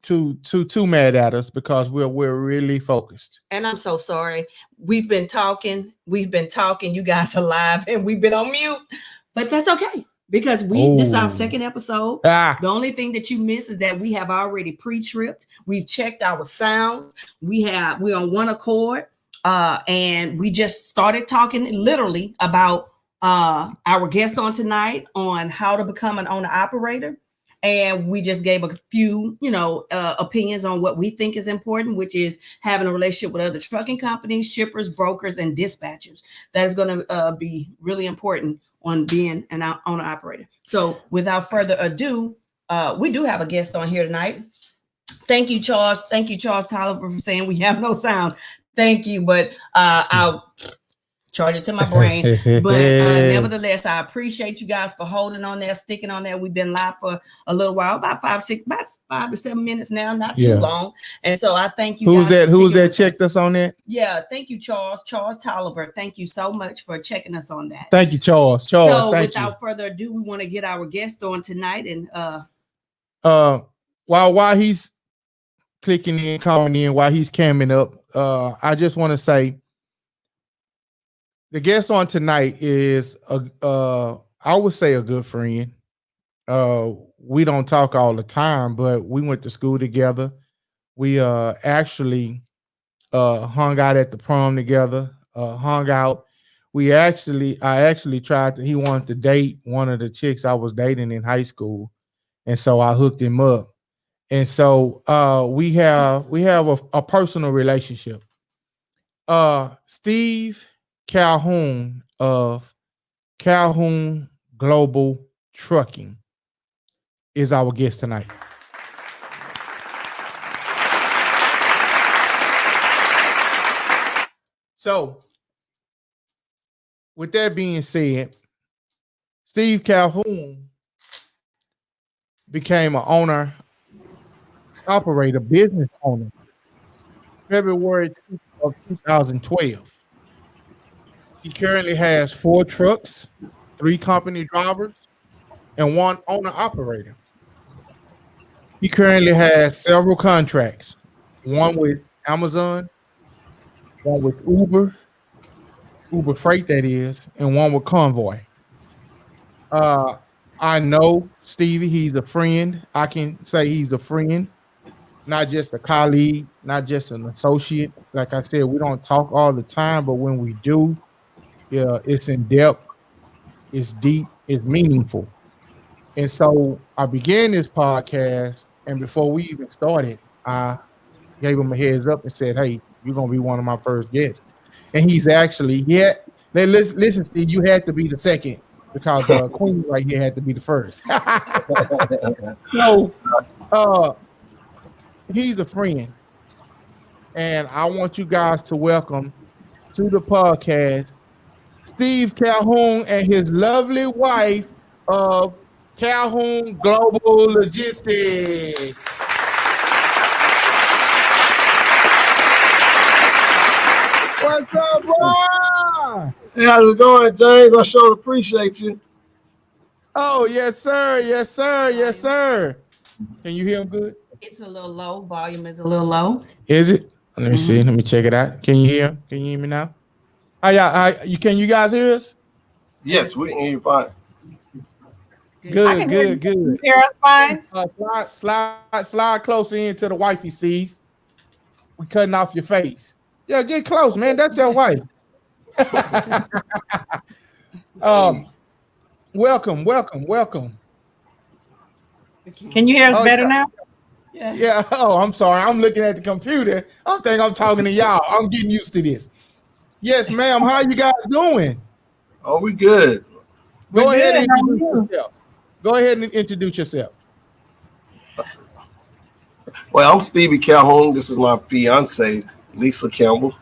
too mad at us because we're really focused. And I'm so sorry. We've been talking. You guys are live, and we've been on mute. But that's okay because this is our second episode. The only thing that you miss is that we have already pre-tripped. We've checked our sound. We're on one accord, and we just started talking literally about our guest on tonight on how to become an owner operator. And we just gave a few, opinions on what we think is important, which is having a relationship with other trucking companies, shippers, brokers, and dispatchers. That is going to be really important on being an owner operator. So without further ado, we do have a guest on here tonight. Thank you, Charles. Thank you, Charles Tolliver, for saying we have no sound. Thank you. But I'll charge it to my brain. But nevertheless, I appreciate you guys for holding on there, sticking on there. We've been live for a little while, about 5 to 7 minutes now, not too long. And so I thank you. Who's that checked us on that? Yeah, thank you, Charles Tolliver. Thank you so much for checking us on that. Thank you, Charles. So without further ado, we want to get our guest on tonight. And while he's clicking in, coming in, while he's camming up, I just want to say the guest on tonight is I would say a good friend. We don't talk all the time, but we went to school together. We actually hung out at the prom together. Hung out. I actually he wanted to date one of the chicks I was dating in high school, and so I hooked him up. And so we have a personal relationship. Steve Calhoun of Calhoun Global Trucking is our guest tonight. So, with that being said, Steve Calhoun became an owner, operator, business owner, February of 2012. He currently has 4 trucks, 3 company drivers, and 1 owner operator. He currently has several contracts, one with Amazon, one with Uber Freight that is, and one with Convoy. I know Stevie, he's a friend. I can say he's a friend, not just a colleague, not just an associate. Like I said, we don't talk all the time, but when we do, it's in depth, it's deep, it's meaningful. And so I began this podcast, and before we even started, I gave him a heads up and said, "Hey, you're gonna be one of my first guests." And he's actually, listen, Steve, you had to be the second because Queen right here had to be the first. So he's a friend, and I want you guys to welcome to the podcast Steve Calhoun and his lovely wife of Calhoun Global Logistics. What's up, boy? Hey, how's it going, James? I sure appreciate you. Oh, yes, sir. Yes, sir. Yes, sir. Can you hear him good? It's a little low. Volume is a little low. Is it? Let me see. Let me check it out. Can you hear him? Can you hear me now? Can you guys hear us? Yes, we can hear you fine. Good. You hear us fine? Slide closer into the wifey, Steve. We cutting off your face. Yeah, get close, man. That's your wife. Welcome. Can you hear us better now? Yeah. Oh, I'm sorry. I'm looking at the computer. I think I'm talking to y'all. I'm getting used to this. Yes, ma'am. How you guys doing? Oh, we good. Go ahead and introduce yourself. Well, I'm Stevie Calhoun. This is my fiance, Lisa Campbell.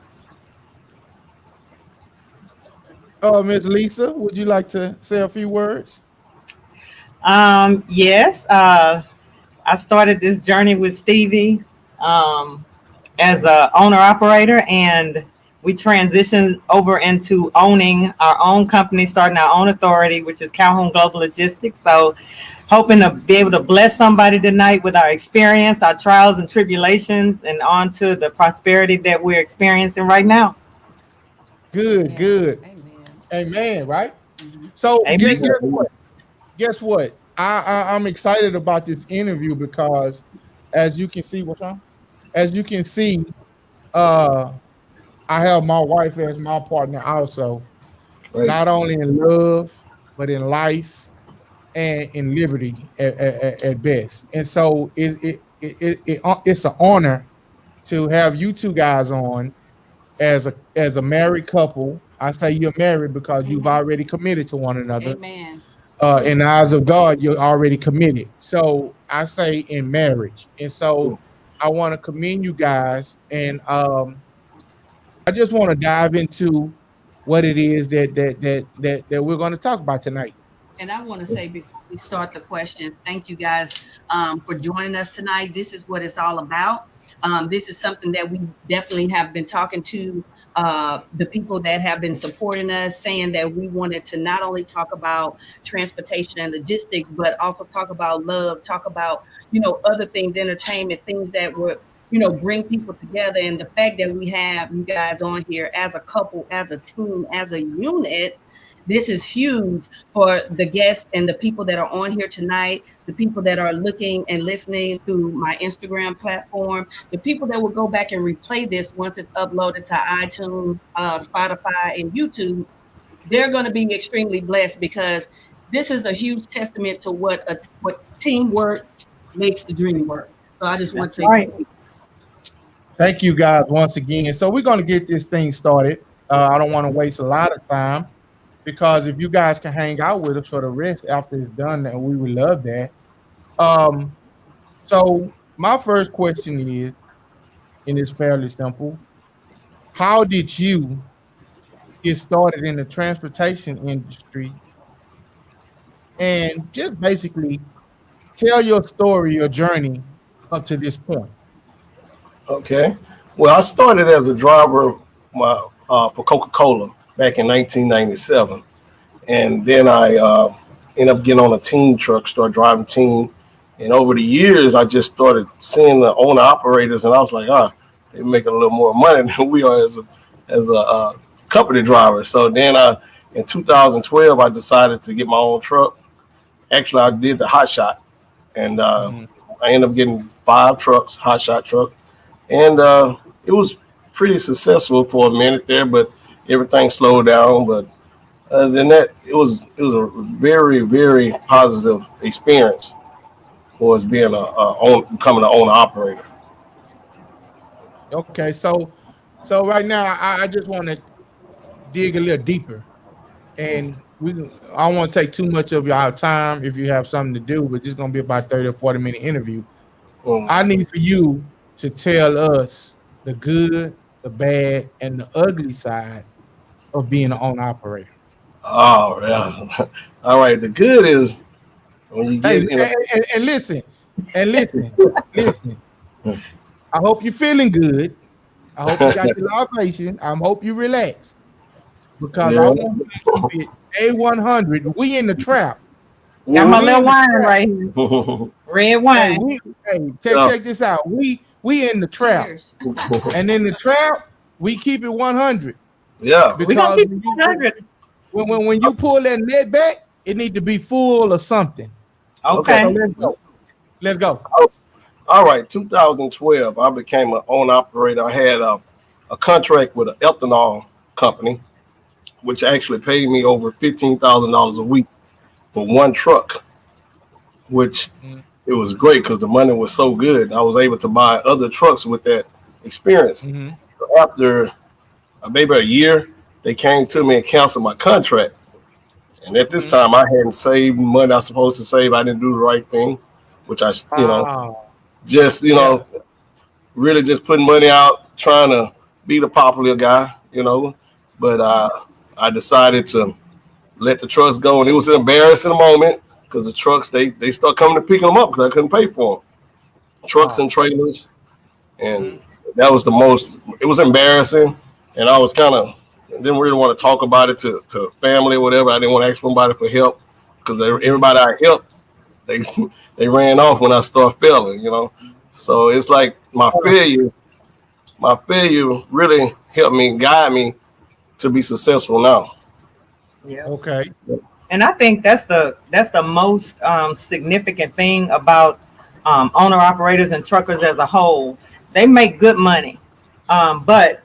Ms. Lisa, would you like to say a few words? Yes. I started this journey with Stevie as a owner operator, and we transitioned over into owning our own company, starting our own authority, which is Calhoun Global Logistics. So hoping to be able to bless somebody tonight with our experience, our trials and tribulations, and on to the prosperity that we're experiencing right now. Good, Yeah. good. Amen, right? So Amen. guess what? I'm excited about this interview because as you can see, as you can see, I have my wife as my partner also, Right. not only in love, but in life and in liberty at best. And so it's an honor to have you two guys on as a married couple. I say you're married because you've already committed to one another. Amen. In the eyes of God, you're already committed. So I say in marriage. And so I want to commend you guys. And I just want to dive into what it is that we're going to talk about tonight. And I want to say before we start the questions, thank you guys for joining us tonight. This is what it's all about. This is something that we definitely have been talking to the people that have been supporting us, saying that we wanted to not only talk about transportation and logistics, but also talk about love, talk about, other things, entertainment, things that would, bring people together. And the fact that we have you guys on here as a couple, as a team, as a unit, this is huge for the guests and the people that are on here tonight, the people that are looking and listening through my Instagram platform, the people that will go back and replay this once it's uploaded to iTunes, Spotify, and YouTube. They're going to be extremely blessed because this is a huge testament to what teamwork makes the dream work. So I just want to say thank you. Thank you guys once again. So we're going to get this thing started. I don't want to waste a lot of time, because if you guys can hang out with us for the rest after it's done, then we would love that. So my first question is, and it's fairly simple: how did you get started in the transportation industry? And just basically tell your story, your journey up to this point. Okay. Well, I started as a driver for Coca-Cola back in 1997. And then I ended up getting on a team truck, started driving team. And over the years, I just started seeing the owner operators, and I was like, they're making a little more money than we are as a company driver. So then in 2012, I decided to get my own truck. Actually, I did the hot shot, and I ended up getting 5 trucks, hot shot truck. And it was pretty successful for a minute there, but everything slowed down. But other than that, it was a very, very positive experience for us being becoming an owner operator. Okay, so right now I just want to dig a little deeper, and I don't want to take too much of your time if you have something to do, but it's gonna be about 30 or 40-minute interview. I need for you to tell us the good, the bad, and the ugly side of being an owner operator. Oh, yeah. All right. The good is when you get and listen. I hope you're feeling good. I hope you got your libation. I hope you relax, because I want to keep it A100. We in the trap. Got my little wine right here. Red wine. Check this out. We in the trap. And in the trap, we keep it 100. Yeah. Because when you pull that net back, it need to be full of something. Okay. So let's go. All right. 2012, I became an owner operator. I had a contract with an ethanol company, which actually paid me over $15,000 a week for one truck, which it was great because the money was so good. I was able to buy other trucks with that experience. So after maybe a year, they came to me and canceled my contract. And at this time, I hadn't saved money I was supposed to save. I didn't do the right thing, which I, really just putting money out, trying to be the popular guy, But I decided to let the trucks go, and it was an embarrassing moment because the trucks they start coming to picking them up because I couldn't pay for them. Trucks and trailers, and that was it was embarrassing. and I was kind of didn't really want to talk about it to family or whatever. I didn't want to ask somebody for help because everybody I helped, they ran off when I started failing, you know. So it's like my failure really helped me guide me to be successful now. Yeah. Okay. And I think that's the most significant thing about owner operators and truckers as a whole. They make good money, but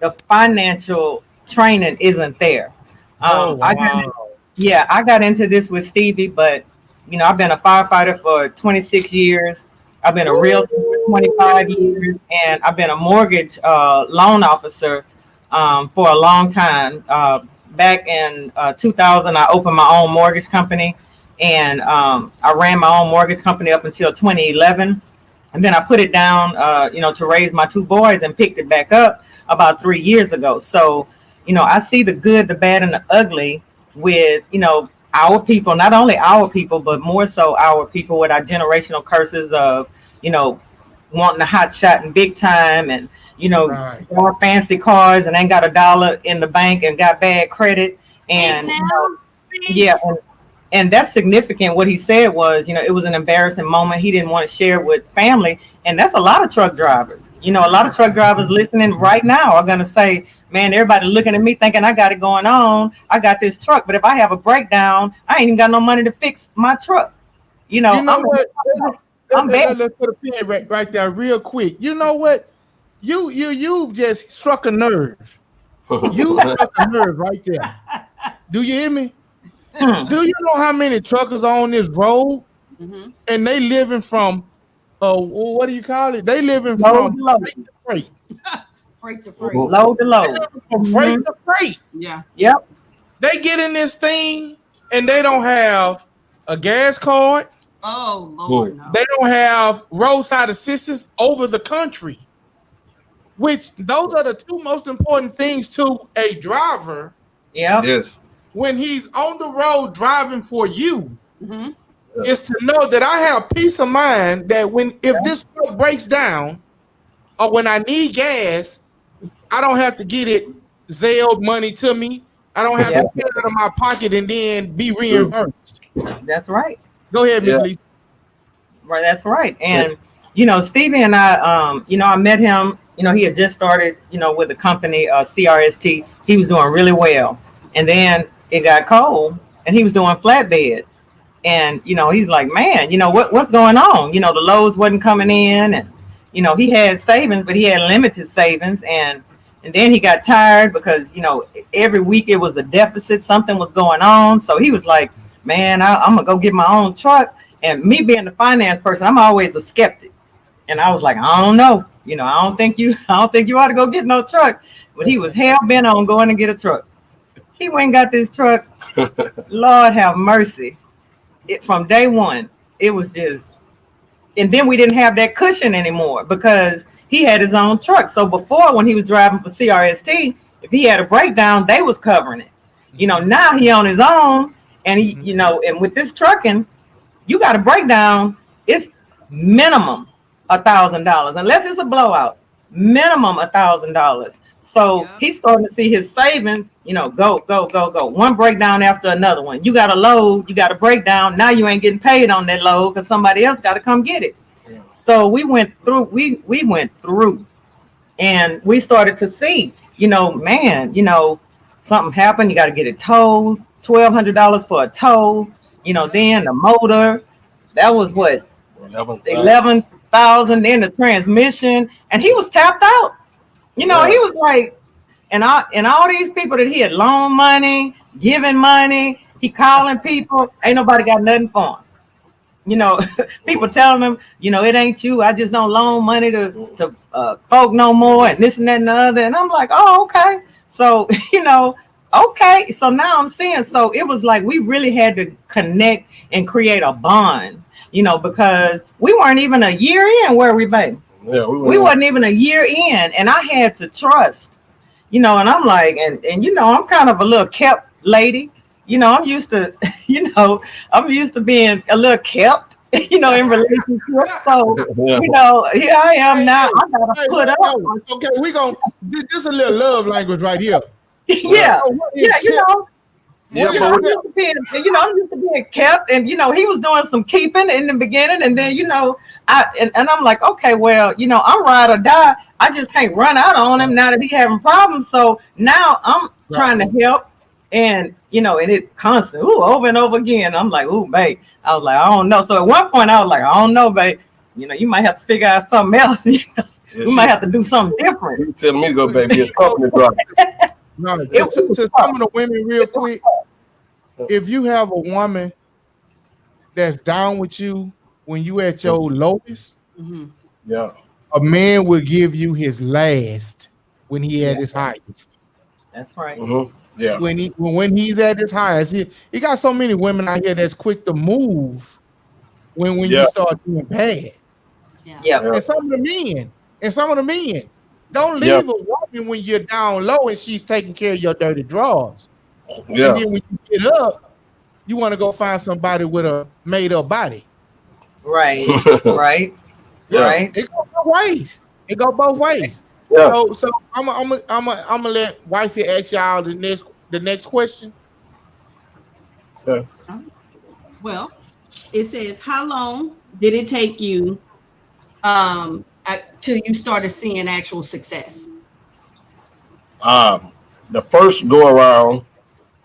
the financial training isn't there. Wow. I got into this with Stevie, but you know, I've been a firefighter for 26 years. I've been a realtor for 25 years, and I've been a mortgage loan officer for a long time. Back in 2000, I opened my own mortgage company, and I ran my own mortgage company up until 2011. And then I put it down, to raise my two boys, and picked it back up about 3 years ago. So, you know, I see the good, the bad, and the ugly with, you know, our people, not only our people, but more so our people with our generational curses of, you know, wanting the hot shot and big time, and, you know, more fancy cars and ain't got $1 in the bank and got bad credit. And, and that's significant. What he said was, you know, it was an embarrassing moment. He didn't want to share it with family. And that's a lot of truck drivers. You know, a lot of truck drivers listening right now are going to say, man, everybody looking at me thinking I got it going on. I got this truck. But if I have a breakdown, I ain't even got no money to fix my truck. You know what? I'm bad. Let's put a pin right there real quick. You know what? You just struck a nerve. You struck a nerve right there. Do you hear me? Do you know how many truckers are on this road? Mm-hmm. And they living from what do you call it? They living from freight to freight. Freight to freight. Load to load. From freight to freight. Yeah. Yep. They get in this thing and they don't have a gas card. Oh Lord, no. They don't have roadside assistance over the country. Which those are the two most important things to a driver. Yeah. Yes. When he's on the road driving for you, is to know that I have peace of mind that if this truck breaks down or when I need gas, I don't have to get it Zelle money to me. I don't have to get it out of my pocket and then be reimbursed. That's right. Go ahead, Ms. Lee. Right, that's right. And you know, Stevie and I, I met him. You know, he had just started, with the company CRST. He was doing really well, and then it got cold, and he was doing flatbed. And he's like, man, what's going on? The loads wasn't coming in, and he had savings, but he had limited savings, and then he got tired because every week it was a deficit. Something was going on, so he was like, man, I'm gonna go get my own truck. And me being the finance person, I'm always a skeptic, and I was like, I don't know, I don't think you ought to go get no truck. But he was hell bent on going to get a truck. He went and got this truck. Lord have mercy. From day one, it was just, and then we didn't have that cushion anymore because he had his own truck. So before, when he was driving for CRST, if he had a breakdown, they was covering it. Now he on his own, and he, and with this trucking, you got a breakdown, it's minimum $1,000, unless it's a blowout, minimum $1,000. So he's starting to see his savings, go. One breakdown after another one. You got a load, you got a breakdown. Now you ain't getting paid on that load because somebody else got to come get it. Yeah. So we went through, and we started to see, something happened. You got to get it towed, $1,200 for a tow. Then the motor, that was what? 11,000. Then the transmission, and he was tapped out. He was like, and all these people that he had loaned money, giving money, he calling people, ain't nobody got nothing for him. People telling him, it ain't you. I just don't loan money to folk no more, and this and that and the other. And I'm like, oh, okay. So, okay. So now I'm seeing, so it was like we really had to connect and create a bond, because we weren't even a year in where we been. Yeah, we wasn't even a year in, and I had to trust, and I'm like, and I'm kind of a little kept lady, I'm used to, I'm used to being a little kept, in relationships. So, here I am now. I gotta put up. Okay, we gonna this is a little love language right here. Yeah, I'm used to being kept, and he was doing some keeping in the beginning, and then I'm like, okay, well, I'm ride or die. I just can't run out on him now that he's having problems. So now I'm trying to help, and and it constant, over and over again. I'm like, babe. I was like, I don't know. So at one point, I was like, I don't know, babe. You might have to figure out something else. We might have to do something different. You telling me to go, baby? It's company drop. No, to some of the women, real quick, if you have a woman that's down with you when you at your lowest, a man will give you his last when he at his highest. That's right. Yeah. When he's at his highest, he got so many women out here that's quick to move when you start doing bad. Yeah. And some of the men don't leave a woman when you're down low and she's taking care of your dirty drawers. Yeah. And then when you get up, you want to go find somebody with a made up body. Right. Right. Right. It go both ways. Yeah. So I'm gonna let wifey ask y'all the next question. Okay. Well, it says, how long did it take you till you started seeing actual success? The first go around,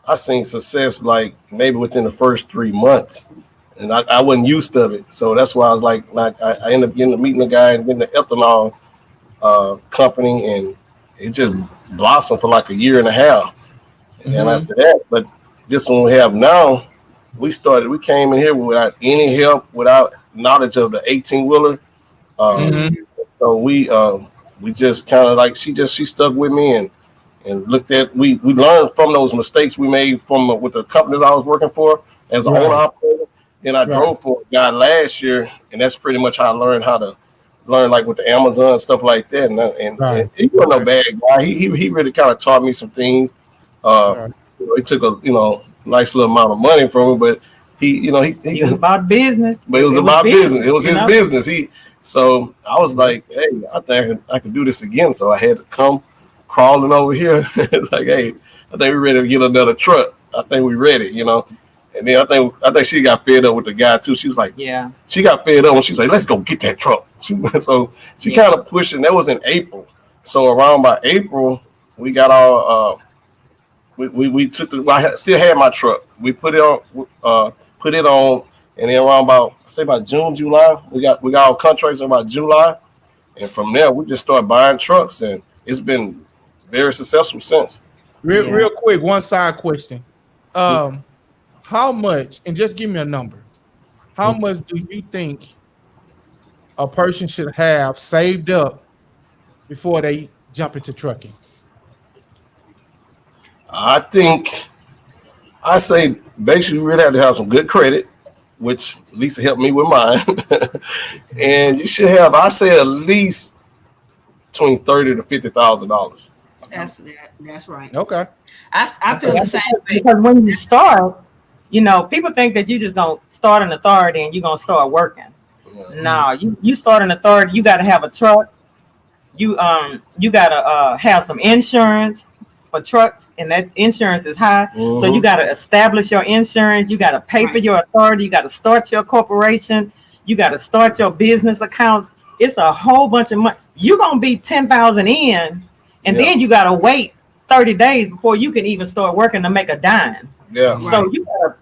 I seen success like maybe within the first 3 months, and I wasn't used to it. So that's why I was like I ended up meeting the guy and getting the ethanol company, and it just blossomed for like a year and a half. And then after that, but this one we have now, we came in here without any help, without knowledge of the 18-wheeler. So we just kind of like she stuck with me and looked at we learned from those mistakes we made from with the companies I was working for as an owner operator. Then I drove for a guy last year, and that's pretty much how I learned how to learn, like with the Amazon and stuff like that. And he wasn't no bad guy. He really kind of taught me some things. He took a nice little amount of money from me, but he was about business. But it was about business. It was his business. So I was like, hey, I think I can do this again. So I had to come crawling over here. It's like, hey, I think we're ready to get another truck. I think we're ready, And then I think she got fed up with the guy too. She was like, she got fed up, and she's like, let's go get that truck. So she kind of pushed, and that was in April. So around by April, we got our we took I still had my truck. We put it on, and then around about June, July, we got our contracts about July, and from there we just started buying trucks, and it's been very successful since. Real quick, one side question. How much, and just give me a number, how much do you think a person should have saved up before they jump into trucking? I say basically you really have to have some good credit, which Lisa helped me with mine. And you should have, I say, at least between $30,000 to $50,000. That's right. Okay. I feel the same way. Because when you start, people think that you're just gonna start an authority and you're gonna start working. No, you start an authority, you gotta have a truck. You gotta have some insurance for trucks, and that insurance is high. So you gotta establish your insurance, you gotta pay for your authority, you gotta start your corporation, you gotta start your business accounts. It's a whole bunch of money. You're gonna be 10,000 in, and then you gotta wait 30 days before you can even start working to make a dime. Yeah. So you gotta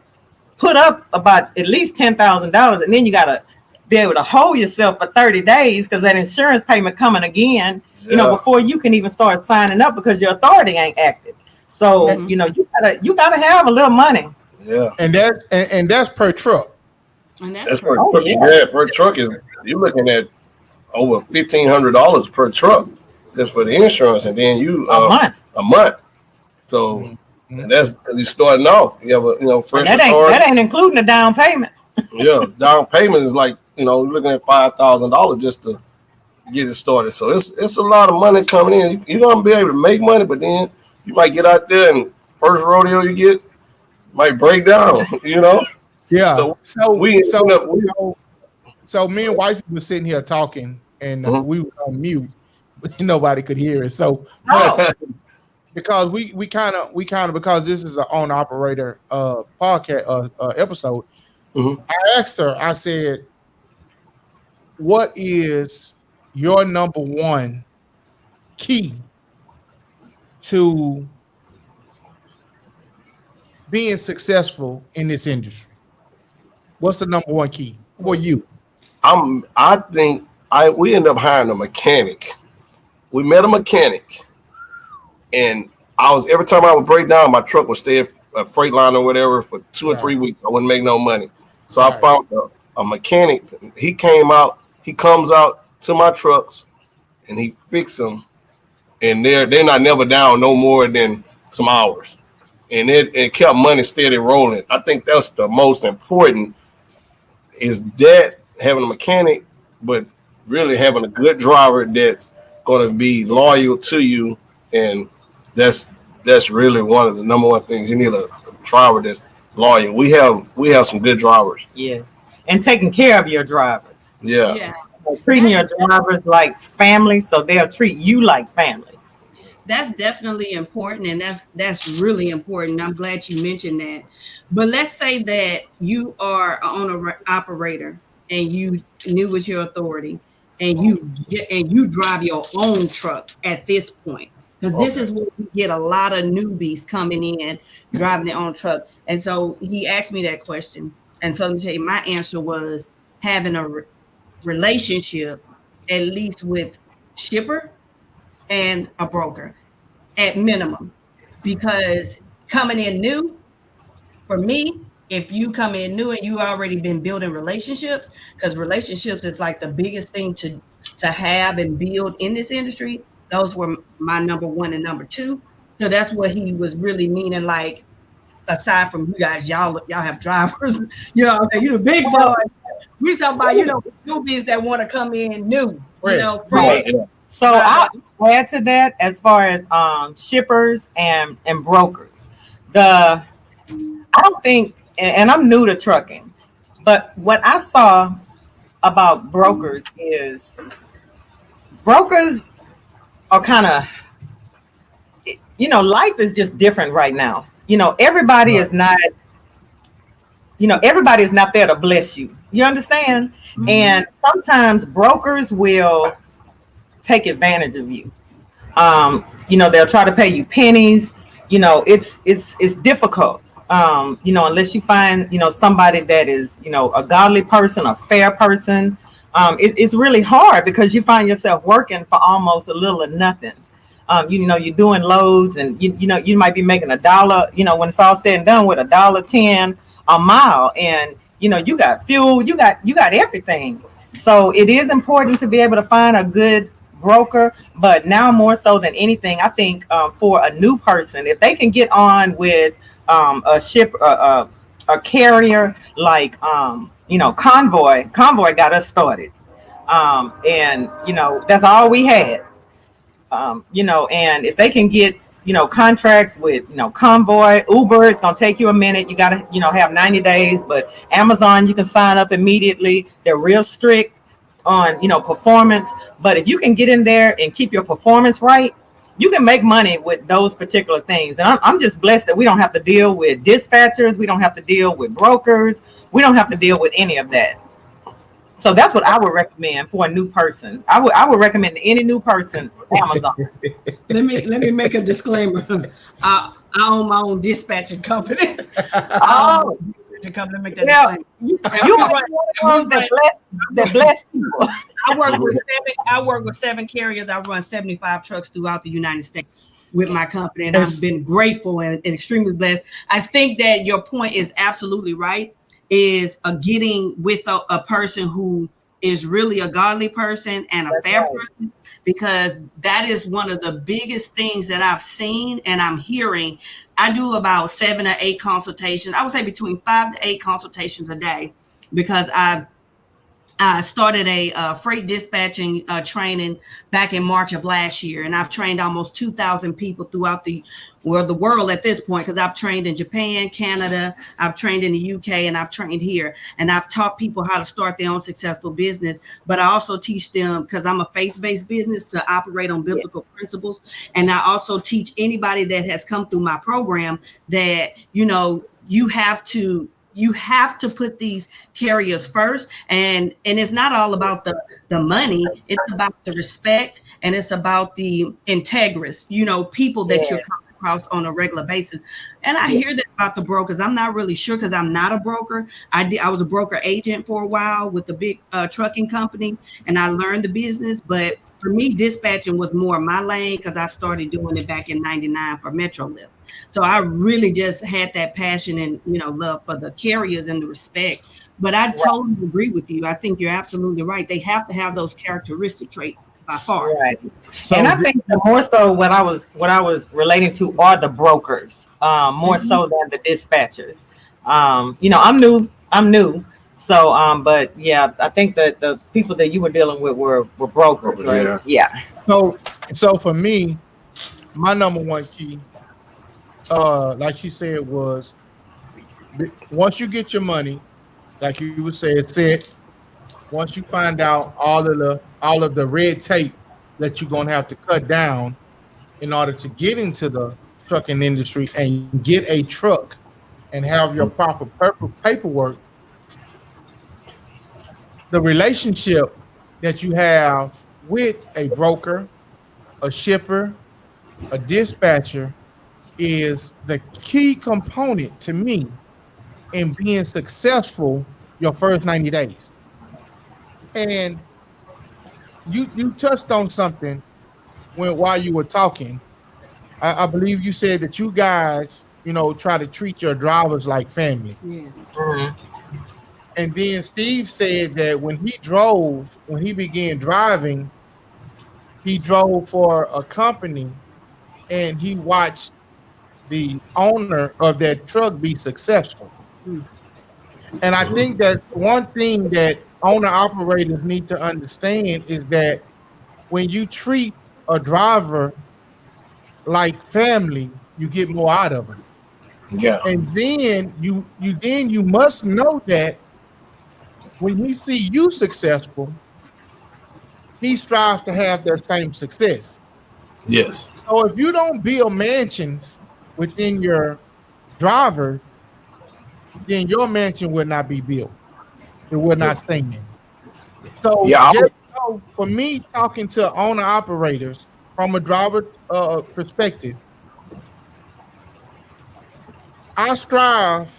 put up about at least $10,000, and then you gotta be able to hold yourself for 30 days because that insurance payment coming again, before you can even start signing up because your authority ain't active. So you gotta have a little money. Yeah. And that's per truck. And that's per truck. Yeah, per truck is you're looking at over $1,500 per truck just for the insurance, and then a month. So and that's you starting off. You have a fresh that ain't including the down payment. Yeah, down payment is like you're looking at $5,000 just to get it started. So it's a lot of money coming in. You're gonna be able to make money, but then you might get out there and first rodeo you get might break down. Yeah. So we So me and wife was sitting here talking, and we were on mute, but nobody could hear it. So because we kind of because this is an owner operator podcast episode, I asked her. I said, "What is your number one key to being successful in this industry? What's the number one key for you?" I think we ended up hiring a mechanic. We met a mechanic, and every time I would break down, my truck would stay at a freight line or whatever for 2 or 3 weeks. I wouldn't make no money. So I found a mechanic. He comes out to my trucks and he fixes them, and they're not never down no more than some hours. And it kept money steady rolling. I think that's the most important, is that having a mechanic, but really having a good driver that's going to be loyal to you. And that's really one of the number one things. You need a driver that's loyal. We have some good drivers. Yes. And taking care of your drivers. Yeah. Treating your drivers like family, so they'll treat you like family. That's definitely important, and that's really important. I'm glad you mentioned that. But let's say that you are an owner operator and you knew with your authority, and you drive your own truck at this point, because this is where we get a lot of newbies coming in driving their own truck. And so he asked me that question, and so let me tell you, my answer was having a relationship, at least with shipper and a broker at minimum, because coming in new, for me, if you come in new and you already been building relationships, because relationships is like the biggest thing to have and build in this industry. Those were my number one and number two. So that's what he was really meaning. Like, aside from you guys, y'all have drivers, you know what I'm saying? You the big boys. We talking about, newbies that want to come in new, fresh. Right. So I'll add to that, as far as shippers and brokers. I don't think, and I'm new to trucking, but what I saw about brokers is brokers are kind of, life is just different right now. Everybody is not, everybody is not there to bless you. You understand? Mm-hmm. And sometimes brokers will take advantage of you. They'll try to pay you pennies. It's difficult. Unless you find, somebody that is, a godly person, a fair person. It's really hard, because you find yourself working for almost a little or nothing. You're doing loads, and you might be making $1, when it's all said and done, with $1.10 a mile, and you got fuel, you got everything. So it is important to be able to find a good broker, but now more so than anything, I think for a new person, if they can get on with a carrier like Convoy got us started, and that's all we had, and if they can get contracts with Convoy, Uber, it's gonna take you a minute. You gotta have 90 days, but Amazon, you can sign up immediately. They're real strict on performance, but if you can get in there and keep your performance right, you can make money with those particular things. And I'm just blessed that we don't have to deal with dispatchers, we don't have to deal with brokers, we don't have to deal with any of that. So that's what I would recommend for a new person. I would recommend to any new person Amazon. Let me make a disclaimer. I own my own dispatching company. To come to make that disclaimer. You are one of the ones that bless people. I work with 7 carriers. I run 75 trucks throughout the United States with my company, and I've been grateful and extremely blessed. I think that your point is absolutely right. Is getting with a person who is really a godly person and a fair person, because that is one of the biggest things that I've seen and I'm hearing. I do about 7 or 8 consultations. I would say between 5 to 8 consultations a day, because I started a freight dispatching training back in March of last year, and I've trained almost 2,000 people throughout the world at this point, because I've trained in Japan, Canada, I've trained in the UK, and I've trained here. And I've taught people how to start their own successful business, but I also teach them, because I'm a faith-based business, to operate on biblical principles. And I also teach anybody that has come through my program that, you have to put these carriers first, and it's not all about the money. It's about the respect, and it's about the integrous, people that you're coming across on a regular basis. And I hear that about the brokers. I'm not really sure, because I'm not a broker. I was a broker agent for a while with a big trucking company, and I learned the business. But for me, dispatching was more my lane, because I started doing it back in '99 for MetroLift. So I really just had that passion and, love for the carriers and the respect. But I totally agree with you. I think you're absolutely right. They have to have those characteristic traits by far. Right. So, and I think more so what I was relating to are the brokers, more so than the dispatchers. I'm new. So, but yeah, I think that the people that you were dealing with were brokers, right? Yeah. So for me, my number one key, like she said, was once you get your money, like you would say, it's it. Once you find out all of the red tape that you're gonna have to cut down in order to get into the trucking industry and get a truck and have your proper paperwork, the relationship that you have with a broker, a shipper, a dispatcher is the key component to me in being successful your first 90 days. And you touched on something while you were talking. I believe you said that you guys, try to treat your drivers like family. Yeah. Mm-hmm. And then Steve said that when he began driving, he drove for a company and he watched the owner of that truck be successful. And I think that one thing that owner operators need to understand is that when you treat a driver like family, you get more out of them. Yeah. And then you must know that when he see you successful, he strives to have that same success. Yes. So if you don't build mansions within your drivers, then your mansion will not be built. It will not stay in. So for me, talking to owner operators from a driver perspective, I strive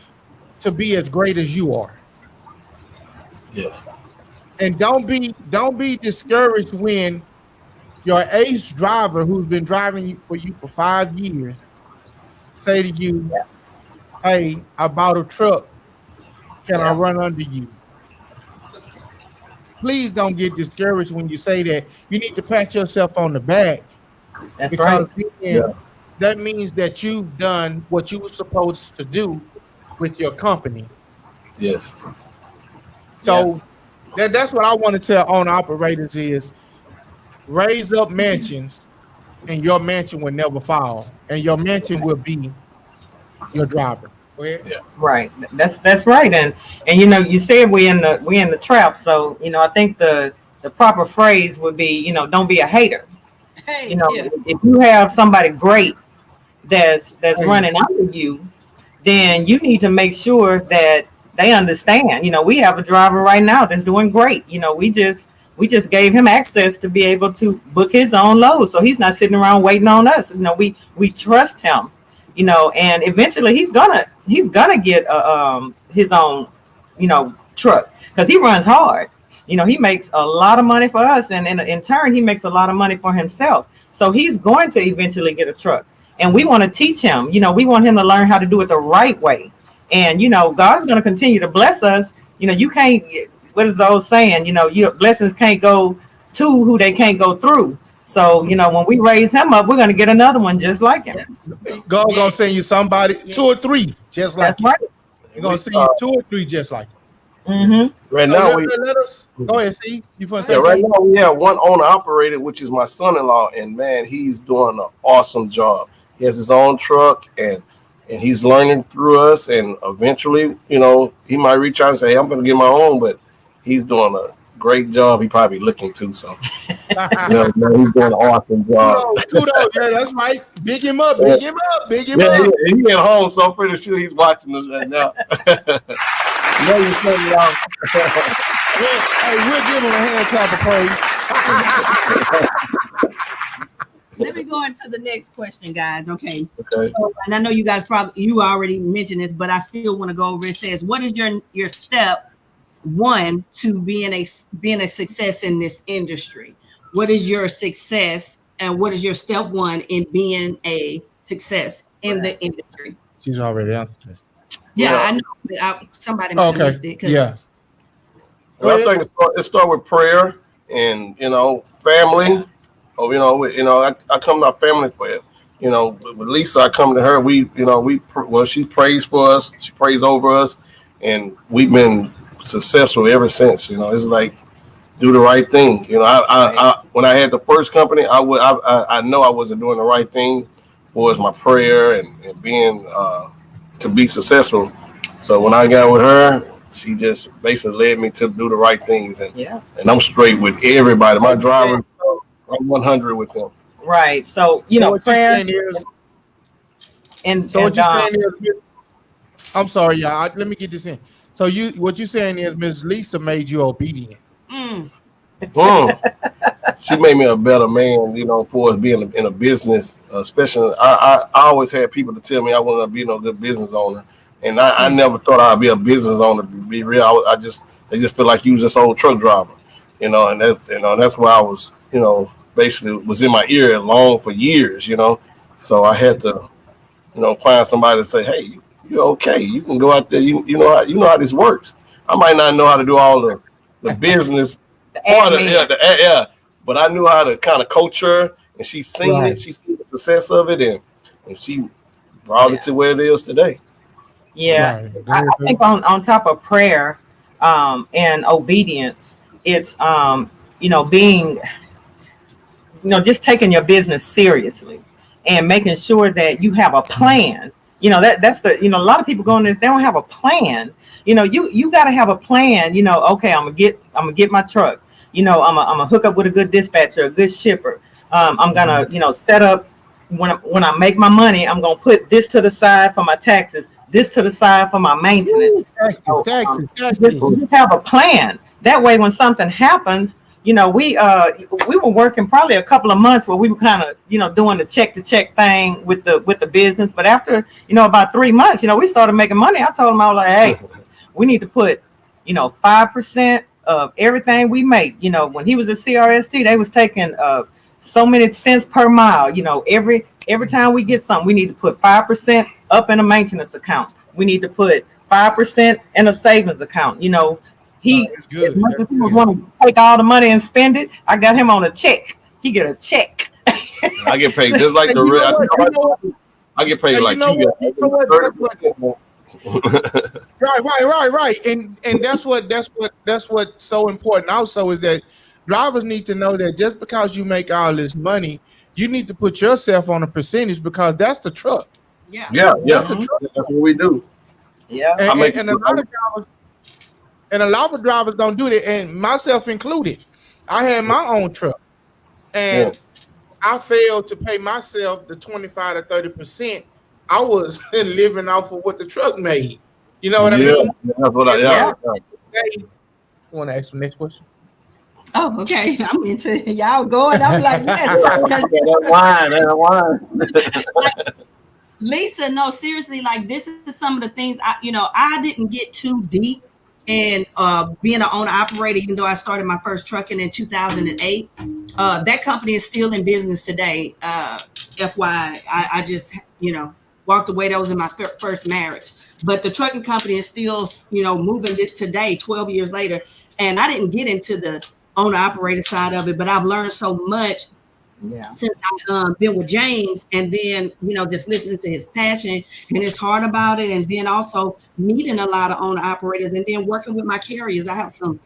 to be as great as you are. Yes. And don't be discouraged when your ace driver, who's been driving for you for 5 years, say to you, "Hey, I bought a truck. Can I run under you?" Please don't get discouraged when you say that. You need to pat yourself on the back. That's right. That means that you've done what you were supposed to do with your company. Yes. So that's what I want to tell owner operators is raise up mansions, and your mansion will never fall, and your mansion will be your driver. Go ahead. Yeah. Right. That's right. And you said we in the trap. So I think the proper phrase would be don't be a hater. Hey, if you have somebody great that's running under you, then you need to make sure that they understand. We have a driver right now that's doing great. We just gave him access to be able to book his own load, so he's not sitting around waiting on us. We trust him. And eventually he's gonna get his own truck, because he runs hard. He makes a lot of money for us, and in turn he makes a lot of money for himself. So he's going to eventually get a truck, and we want to teach him. We want him to learn how to do it the right way. And God's going to continue to bless us. You can't. What is the old saying? Your blessings can't go to who they can't go through. So when we raise him up, we're going to get another one just like him. God's going to send you somebody, 2 or 3 just like him. Right. You're going to see you 2 or 3 just like him. Mm-hmm. Right now, let us go ahead. See, you want to say right something? now we have one owner operator, which is my son-in-law, and man, he's doing an awesome job. He has his own truck, and he's learning through us. And eventually, he might reach out and say, "Hey, I'm going to get my own," but he's doing a great job. He probably looking too. So, man, he's doing an awesome job. Kudos. Yeah, that's right. Big him up. Big him up. Big him up. He at home, so I'm pretty sure he's watching us right now. Hey, we'll give him a hand clap of praise. Let me go into the next question, guys. Okay. So, and I know you guys you already mentioned this, but I still want to go over. It says, what is your step one to being a success in this industry? What is your success, and what is your step one in being a success in the industry? She's already answered this. Yeah, I know. Somebody might have missed it. Yeah. Well, I think it start with prayer and family. I come to our family for it. With Lisa, I come to her. She prays for us. She prays over us, and we've been successful ever since. It's like do the right thing. I when I had the first company, I know I wasn't doing the right thing for my prayer and being to be successful. So when I got with her, she just basically led me to do the right things, and I'm straight with everybody. My driver, I'm 100 with them. Right. So prayer. I'm sorry, y'all. Let me get this in. So what you saying is Miss Lisa made you obedient. She made me a better man, for us being in a business. Especially, I always had people to tell me I wasn't gonna be no good business owner, and I never thought I'd be a business owner. To be real, they just feel like you was this old truck driver, and that's why I was, basically was in my ear long for years, So I had to, find somebody to say, hey, you're okay. You can go out there. You know how this works. I might not know how to do all the business. But I knew how to kind of coach her, and she's seen it. She's seen the success of it, and she brought it to where it is today. Yeah, I think on top of prayer and obedience, it's being just taking your business seriously and making sure that you have a plan. That's a lot of people going this, they don't have a plan. You got to have a plan. Okay, I'm gonna get my truck. I'm gonna hook up with a good dispatcher, a good shipper. I'm gonna set up when I make my money. I'm gonna put this to the side for my taxes, this to the side for my maintenance. Taxes. Just have a plan. That way, when something happens, we were working probably a couple of months where we were kind of doing the check to check thing with the business. But after about 3 months, we started making money. I told them, I was like, hey, we need to put 5% of everything we make. When he was at CRST, they was taking so many cents per mile. Every time we get something, we need to put 5% up in a maintenance account. We need to put 5% in a savings account. He as much as he want to take all the money and spend it, I got him on a check. He get a check. I get paid just like the real. I get paid like you. Right. And that's what's so important also is that drivers need to know that just because you make all this money, you need to put yourself on a percentage because that's the truck. Yeah. That's the truck. That's what we do. Yeah. And a lot of drivers don't do that, and myself included. I had my own truck, and I failed to pay myself the 25 to 30%. I was living off of what the truck made. You know what I mean? That's what You want to ask the next question? Oh, okay. I'm into y'all going. I'm like, yes. That wine. Lisa, no, seriously, like this is some of the things I didn't get too deep in being an owner operator, even though I started my first trucking in 2008. That company is still in business today. FYI, I just walked away. That was in my first marriage, but the trucking company is still moving it today, 12 years later. And I didn't get into the owner operator side of it, but I've learned so much since I've been with James, and then just listening to his passion and his heart about it, and then also meeting a lot of owner operators, and then working with my carriers. I have some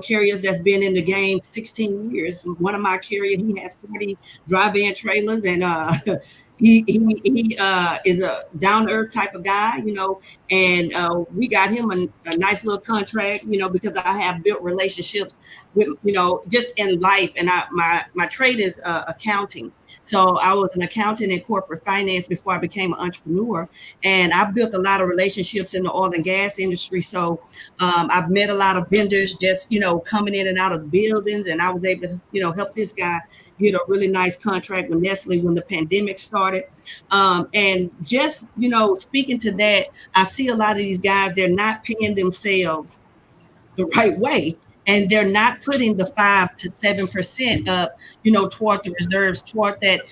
carriers that's been in the game 16 years. One of my carriers, he has 40 drive-in trailers, and he is a down-to-earth type of guy, and we got him a nice little contract, because I have built relationships with, just in life. And my trade is accounting. So I was an accountant in corporate finance before I became an entrepreneur. And I've built a lot of relationships in the oil and gas industry. So I've met a lot of vendors just, coming in and out of buildings. And I was able to, help this guy get a really nice contract with Nestle when the pandemic started. And just, speaking to that, I see a lot of these guys, they're not paying themselves the right way. And they're not putting the 5 to 7% up, toward the reserves, toward that,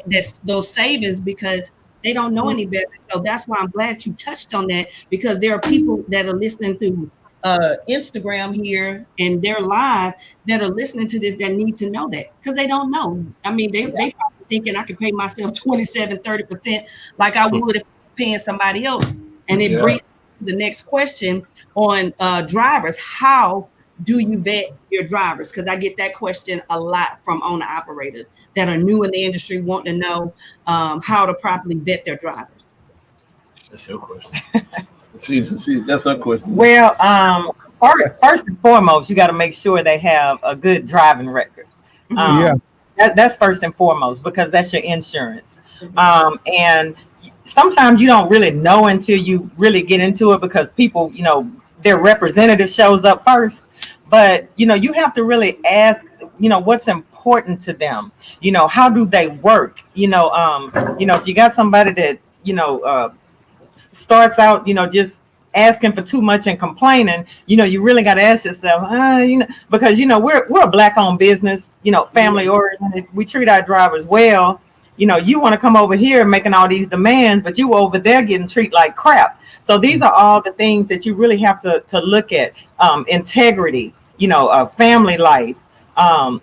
that's those savings, because they don't know any better. So that's why I'm glad you touched on that, because there are people that are listening through Instagram here, and they're live, that are listening to this, that need to know that, because they don't know. I mean, they probably thinking I could pay myself 27-30% like I would if paying somebody else. And it brings the next question on drivers. How do you vet your drivers? Because I get that question a lot from owner operators that are new in the industry, wanting to know how to properly vet their drivers. That's your question. That's her question. Well, first and foremost, you got to make sure they have a good driving record. That's first and foremost, because that's your insurance. And sometimes you don't really know until you really get into it, because people, their representative shows up first. But, you have to really ask, what's important to them. How do they work? If you got somebody that, starts out, just asking for too much and complaining, you really got to ask yourself, because, we're a Black-owned business, family oriented. We treat our drivers well. You want to come over here making all these demands, but you over there getting treated like crap. So these are all the things that you really have to look at. Integrity, family life, not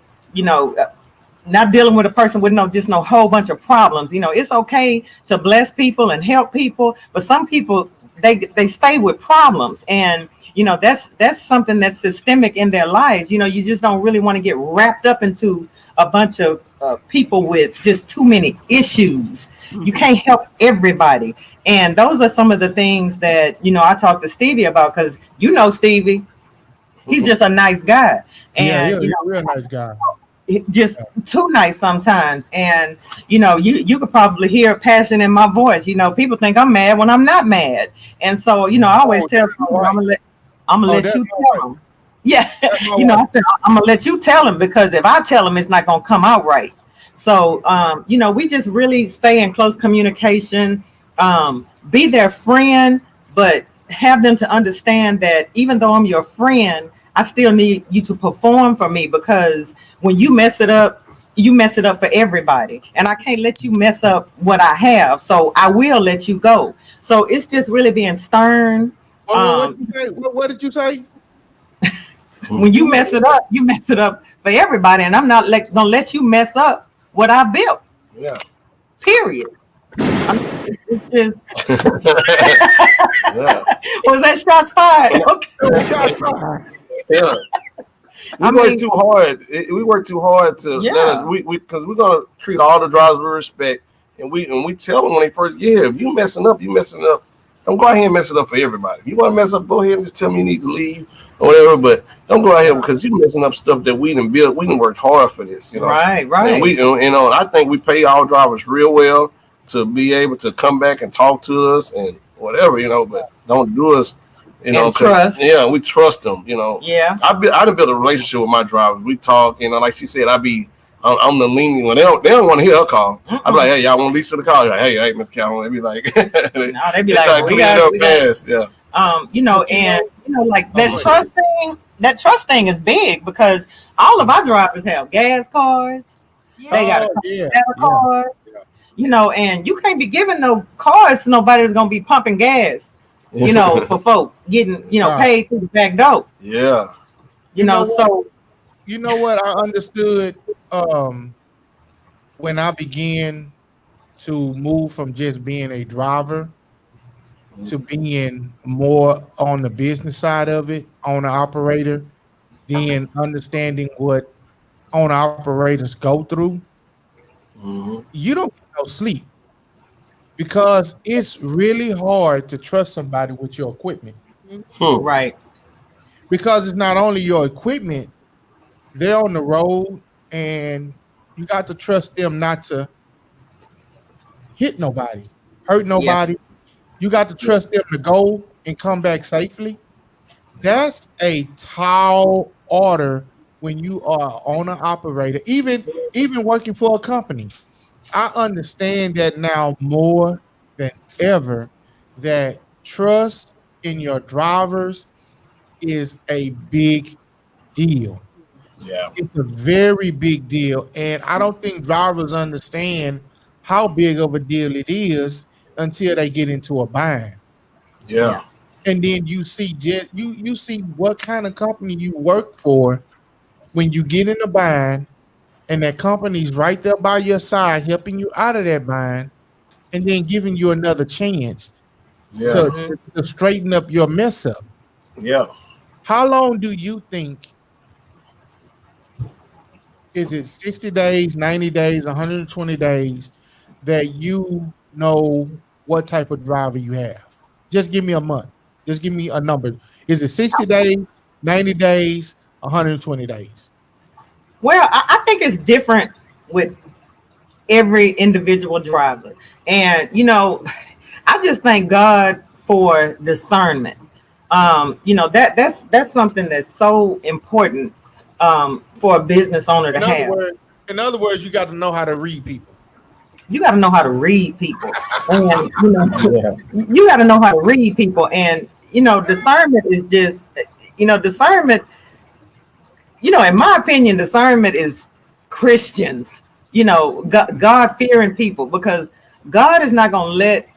dealing with a person with no whole bunch of problems. It's okay to bless people and help people, but some people, they stay with problems, and that's something that's systemic in their lives. You just don't really want to get wrapped up into a bunch of people with just too many issues. You can't help everybody, and those are some of the things that I talk to Stevie about, because Stevie, he's just a nice guy, and he's a real nice guy. Just too nice sometimes. And you could probably hear passion in my voice. People think I'm mad when I'm not mad, and so I always tell people, I'm gonna let you tell them. Yeah, I said, I'm gonna let you tell them, because if I tell them, it's not gonna come out right. So we just really stay in close communication, be their friend, but have them to understand that even though I'm your friend, I still need you to perform for me, because when you mess it up, you mess it up for everybody. And I can't let you mess up what I have. So I will let you go. So it's just really being stern. What did you say? When you mess it up, you mess it up for everybody. And I'm not gonna let you mess up what I built. Yeah. Period. It's just Was that shots fired? Okay. Shots fired. Yeah. We work too hard to because we're gonna treat all the drivers with respect, and we tell them when they first get here, if you messing up, don't go ahead and mess it up for everybody. If you want to mess up, go ahead and just tell me you need to leave or whatever, but don't go ahead, because you're messing up stuff that we done built. We done worked hard for this, Right. And I think we pay our drivers real well to be able to come back and talk to us and whatever, but don't do us. Trust. Yeah, we trust them. Yeah. I done built a relationship with my drivers. We talk. Like she said, I'm the lenient one. They don't want to hear her call. I'm like, hey, y'all want Lisa to call? Like, hey, Miss Calhoun. They be like, no, they be like, we got fast. Yeah. Like that trust thing. That trust thing is big, because all of our drivers have gas cards. Yeah. They got a card. Yeah. And you can't be giving no cards to nobody that's gonna be pumping gas. For folk getting, paid through the back door. Yeah. So. You know what? I understood when I began to move from just being a driver to being more on the business side of it, owner operator, then understanding what owner operators go through, you don't get no sleep because it's really hard to trust somebody with your equipment. Right. Because it's not only your equipment, they're on the road and you got to trust them not to hit nobody, hurt Yeah. nobody. You got to trust them to go and come back safely. That's a tall order when you are an owner operator, even working for a company. I understand that now more than ever that trust in your drivers is a big deal. Yeah. It's a very big deal. And I don't think drivers understand how big of a deal it is until they get into a bind. Yeah. And then you see you see what kind of company you work for when you get in a bind and that company's right there by your side helping you out of that bind and then giving you another chance Yeah. to, to straighten up your mess up. Yeah. How long do you think? Is it 60 days, 90 days, 120 days that you know what type of driver you have? Just give me a month. Just give me a number. Is it 60 days, 90 days, 120 days? Well, I think it's different with every individual driver. And, I just thank God for discernment. That's something that's so important for a business owner to have. In other words, you got to know how to read people. You got to know how to read people. And, Yeah. you got to know how to read people. And, discernment is just, discernment, in my opinion, discernment is Christians, God fearing people, because God is not going to let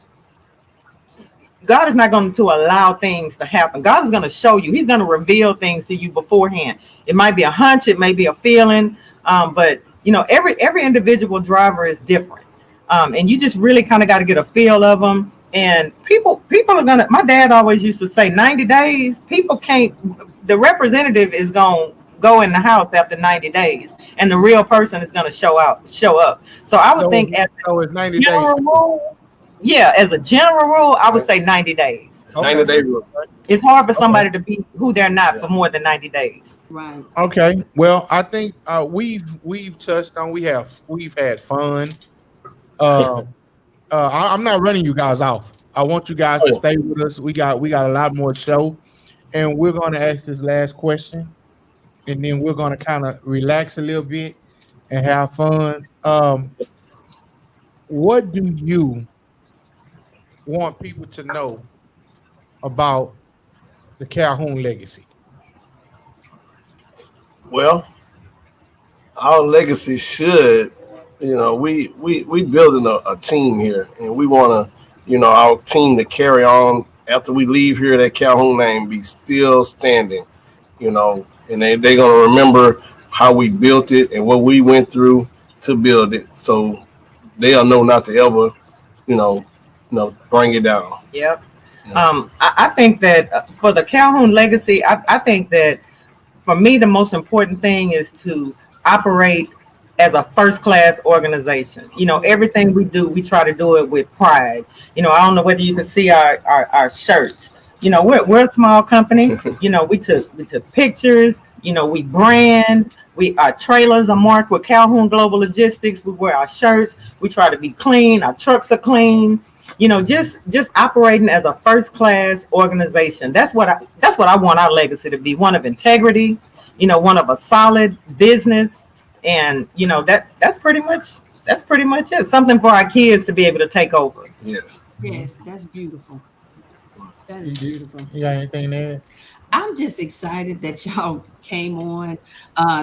God is not going to allow things to happen. God is going to show you. He's going to reveal things to you beforehand. It might be a hunch, it may be a feeling, but every individual driver is different, and you just really kind of got to get a feel of them. And people are gonna. My dad always used to say, 90 days. People can't. The representative is going to go in the house after 90 days, and the real person is going to show up. So I would think as it's 90 days. rule, yeah, as a general rule, I would say 90 days. Okay. 90 day rule. It's hard for somebody to be who they're not for more than 90 days. Right. Okay. Well, I think we've touched on. We've had fun. I'm not running you guys off. I want you guys to stay with us. We got a lot more show, and we're going to ask this last question, and then we're going to kind of relax a little bit and have fun. What do you want people to know about the Calhoun legacy? Well, our legacy should, we building a team here, and we want to, our team to carry on after we leave here. That Calhoun name be still standing, and they're gonna remember how we built it and what we went through to build it, so they'll know not to ever, bring it down. Yep. I think that for the Calhoun legacy, I think that for me, the most important thing is to operate as a first-class organization. Everything we do, we try to do it with pride. I don't know whether you can see our shirts. We're a small company. We took pictures. We brand. Our trailers are marked with Calhoun Global Logistics. We wear our shirts. We try to be clean. Our trucks are clean. Just operating as a first-class organization. That's what I want our legacy to be. One of integrity. One of a solid business. And that's pretty much it. Something for our kids to be able to take over. Yes. Yes, that's beautiful. That is beautiful. You got anything there? I'm just excited that y'all came on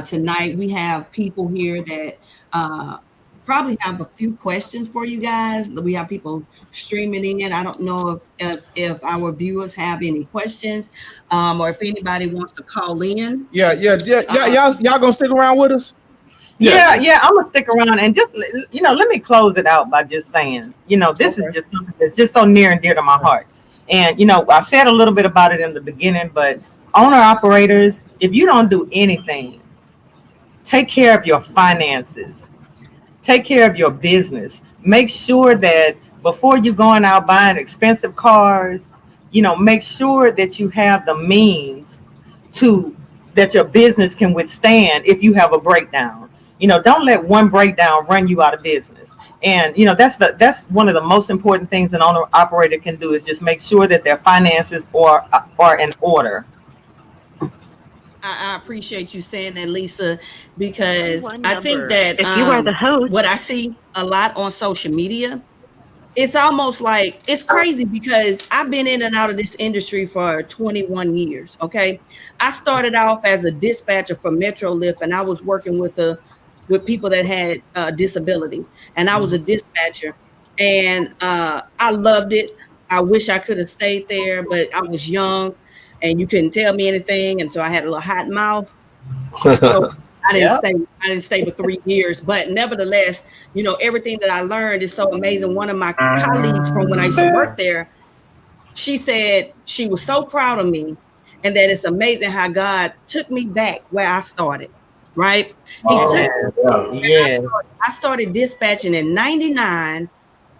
tonight. We have people here that probably have a few questions for you guys. We have people streaming in. I don't know if our viewers have any questions, or if anybody wants to call in. Yeah. Y'all gonna stick around with us? Yeah. I'm gonna stick around and just let me close it out by just saying, this is just something that's just so near and dear to my heart. And I said a little bit about it in the beginning, but owner operators, if you don't do anything, take care of your finances, take care of your business. Make sure that before you're going out buying expensive cars, make sure that you have the means that your business can withstand if you have a breakdown. Don't let one breakdown run you out of business. And that's one of the most important things an owner operator can do, is just make sure that their finances are in order. I appreciate you saying that, Lisa, because I think that if you are the host, what I see a lot on social media, it's almost like it's crazy because I've been in and out of this industry for 21 years. Okay. I started off as a dispatcher for Metrolift, and I was working with people that had disabilities, and I was a dispatcher, and I loved it. I wish I could have stayed there, but I was young and you couldn't tell me anything. And so I had a little hot mouth. So I didn't stay for 3 years, but nevertheless, everything that I learned is so amazing. One of my colleagues from when I used to work there, she said she was so proud of me, and that it's amazing how God took me back where I started. Right? I started dispatching in 99,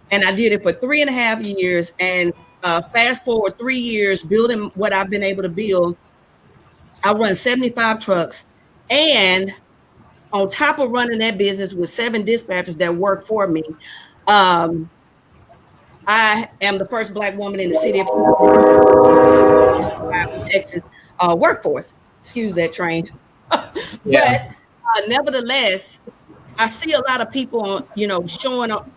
and I did it for 3.5 years. And fast forward 3 years, building what I've been able to build, I run 75 trucks, and on top of running that business with 7 dispatchers that work for me, I am the first Black woman in the city of Texas workforce. Excuse that train. But nevertheless, I see a lot of people, showing up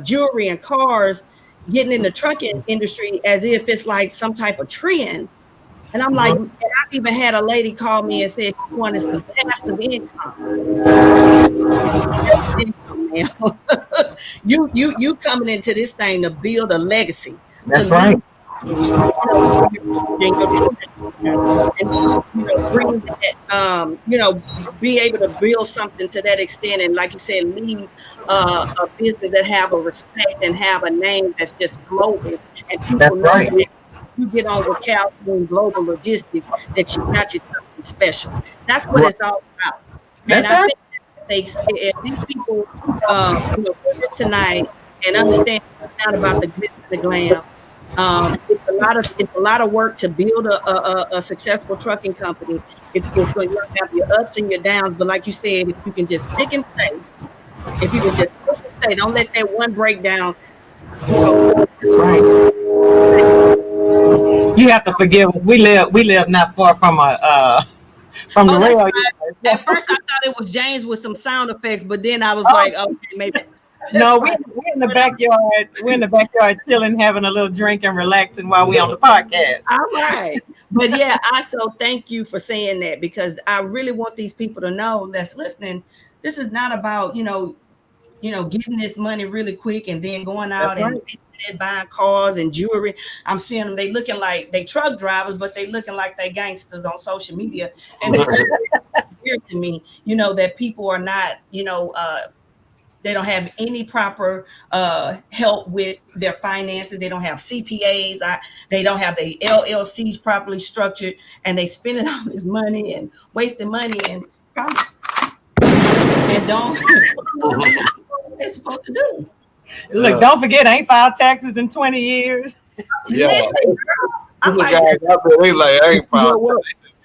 jewelry and cars, getting in the trucking industry as if it's like some type of trend. And I'm like, and I've even had a lady call me and said she wanted some passive income. You coming into this thing to build a legacy. That's right. Bring that, be able to build something to that extent, and like you said, lead a business that have a respect and have a name that's just global, and people know that you get on with Calhoun Global Logistics, that you got you something special. That's what it's all about. And I think if these people this tonight and understand it's not about the glitz and the glam. It's a lot of work to build a successful trucking company. It's going to have your ups and your downs, but like you said, if you can just stick and stay, don't let that one breakdown. That's right. You have to forgive us. We live not far from the rail. Right. At first, I thought it was James with some sound effects, but then I was like, okay, maybe. No, we're in the backyard. We're in the backyard chilling, having a little drink and relaxing while we're on the podcast. All right. But yeah, I so thank you for saying that, because I really want these people to know that's listening. This is not about, getting this money really quick and then going out and buying cars and jewelry. I'm seeing them, they looking like they truck drivers, but they looking like they gangsters on social media. And it's weird to me, that people are not, they don't have any proper help with their finances. They don't have CPAs. They don't have the LLCs properly structured, and they spending all this money and wasting money and probably don't what they're supposed to do. Look, don't forget, I ain't filed taxes in 20 years. Yeah. Listen, guys out there, they like, I ain't filed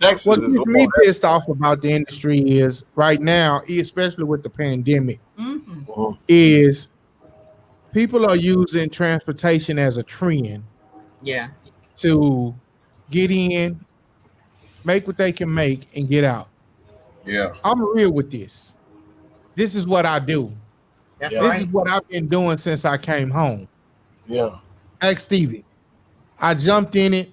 taxes. What gets me pissed off about the industry is right now, especially with the pandemic, is people are using transportation as a trend. Yeah. To get in, make what they can make, and get out. Yeah. I'm real with this. This is what I do. That's this is what I've been doing since I came home. Yeah. Ask Stevie. I jumped in it.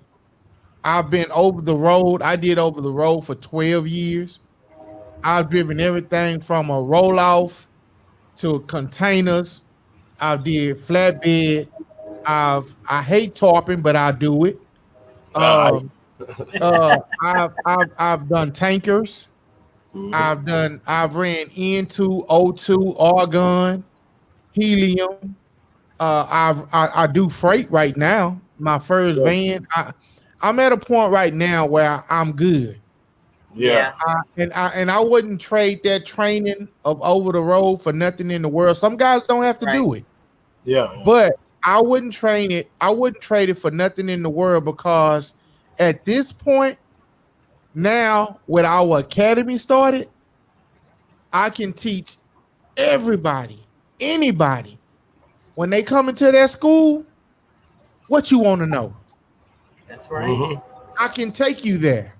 I've been over the road. I did over the road for 12 years. I've driven everything from a roll-off to containers. I did flatbed. I hate tarping, but I do it. I've done tankers. I've ran N2, O2, argon, helium. I do freight right now. My first van. I'm at a point right now where I'm good. Yeah. And I wouldn't trade that training of over the road for nothing in the world. Some guys don't have to do it. Yeah. But I wouldn't train it. I wouldn't trade it for nothing in the world, because at this point now, with our academy started, I can teach everybody, anybody, when they come into that school, what you want to know. That's right. I can take you there.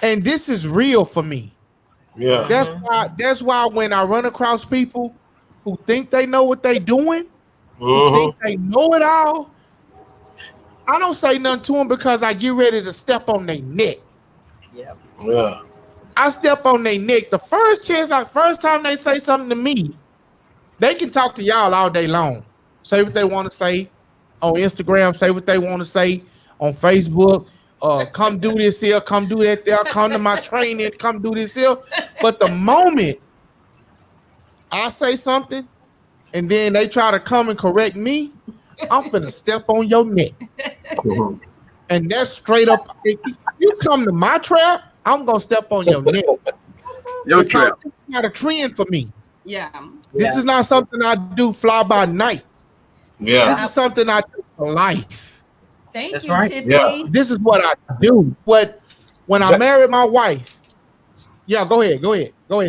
And this is real for me. Yeah. That's why when I run across people who think they know what they doing, who think they know it all, I don't say nothing to them, because I get ready to step on their neck. Yeah. I step on their neck. The first time they say something to me, they can talk to y'all all day long. Say what they want to say on Instagram. Say what they want to say on Facebook. Come do this here. Come do that there. Come to my training. Come do this here. But the moment I say something and then they try to come and correct me, I'm finna step on your neck. And that's straight up. If you come to my trap, I'm gonna step on your neck. Your trap. It's not a trend for me. Yeah. This is not something I do fly by night. Yeah. This is something I do for life. Thank That's you, right. Tiffany. Yeah. This is what I do. When I married my wife. Yeah, go ahead,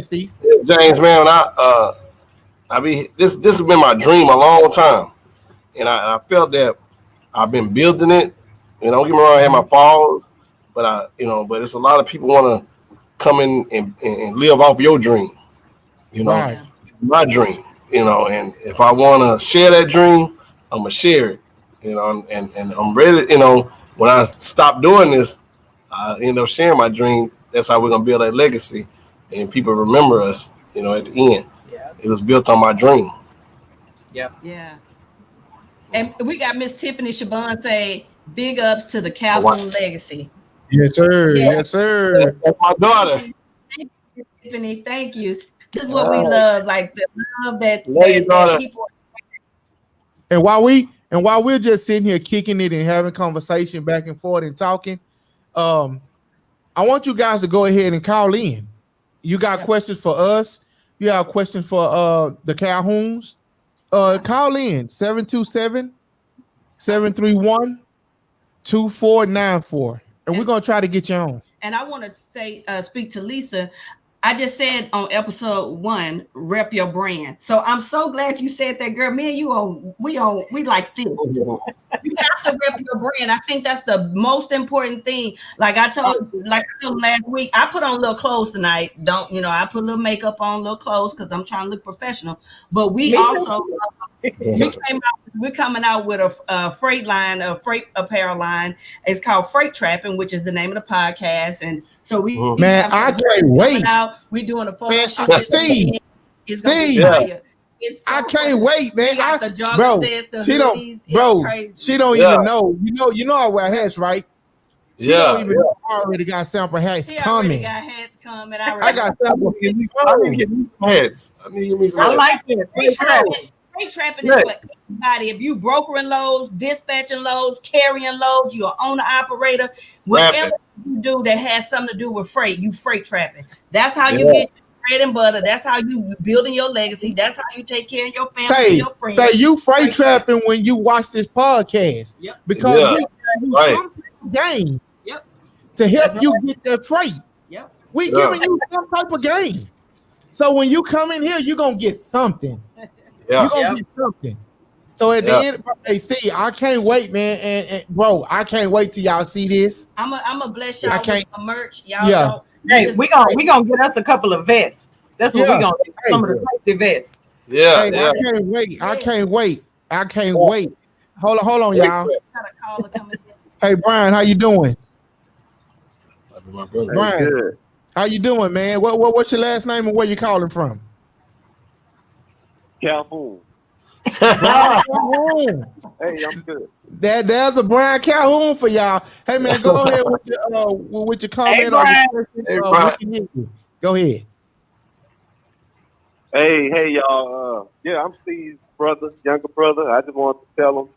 Steve. James, man, this has been my dream a long time, and I felt that I've been building it. Don't get me wrong, I had my falls, but but it's a lot of people want to come in and live off your dream. Right. My dream. And if I want to share that dream, I'm gonna share it. And I'm ready. When I stop doing this, I end up sharing my dream. That's how we're gonna build that legacy, and people remember us. At the end, it was built on my dream. Yeah. And we got Miss Tiffany Shaban say, "Big ups to the Calhoun legacy." Yes, sir. Yes, sir. That's my daughter. Thank you, Tiffany. Thank you. This is what we love, like the love that people. And while we're just sitting here kicking it and having conversation back and forth and talking, I want you guys to go ahead and call in. You got questions for us? You have questions for the Calhouns? Call in 727-731-2494. And we're gonna try to get you on. And I want to say, speak to Lisa. I just said on episode 1, rep your brand. So I'm so glad you said that, girl. Me and you we like this. You have to rep your brand. I think that's the most important thing. Like I told last week, I put on little clothes tonight. I put a little makeup on, little clothes, because I'm trying to look professional. But we also we're coming out with a freight line, a freight apparel line. It's called TrapN, which is the name of the podcast. And so man, I can't wait. We're doing a photo shoot. Steve, I can't wait, man. She don't even know. You know I wear hats, right? She don't even know I already got sample hats coming. Got hats coming. I got sample hats. I need to get me some hats. I like it. Freight trapping is for everybody. If you brokering loads, dispatching loads, carrying loads, you're an owner operator, whatever you do that has something to do with freight, you freight trapping. That's how you get your bread and butter. That's how you building your legacy. That's how you take care of your family and your friends. Say you freight trapping when you watch this podcast. Yep. Because we some game to help you get that freight. Yep. We giving you some type of game. So when you come in here, you're gonna get something. You're gonna get something. So at the end, hey Steve, I can't wait, man, and bro, I can't wait till y'all see this. I'm a bless y'all with some merch. Y'all don't. Hey, we gonna get us a couple of vests. That's what we gonna do. Some of the safety vests. I can't wait. I can't wait. Hold on, y'all. Hey Brian, how you doing? Brian, how you doing, man? What's your last name and where you calling from? Calhoun. Calhoun. Hey, I'm good. There's a Brian Calhoun for y'all. Hey man, go ahead with your comment. Hey, Brian. Go ahead. Hey, y'all. Yeah, I'm Steve's brother, younger brother. I just wanted to tell him,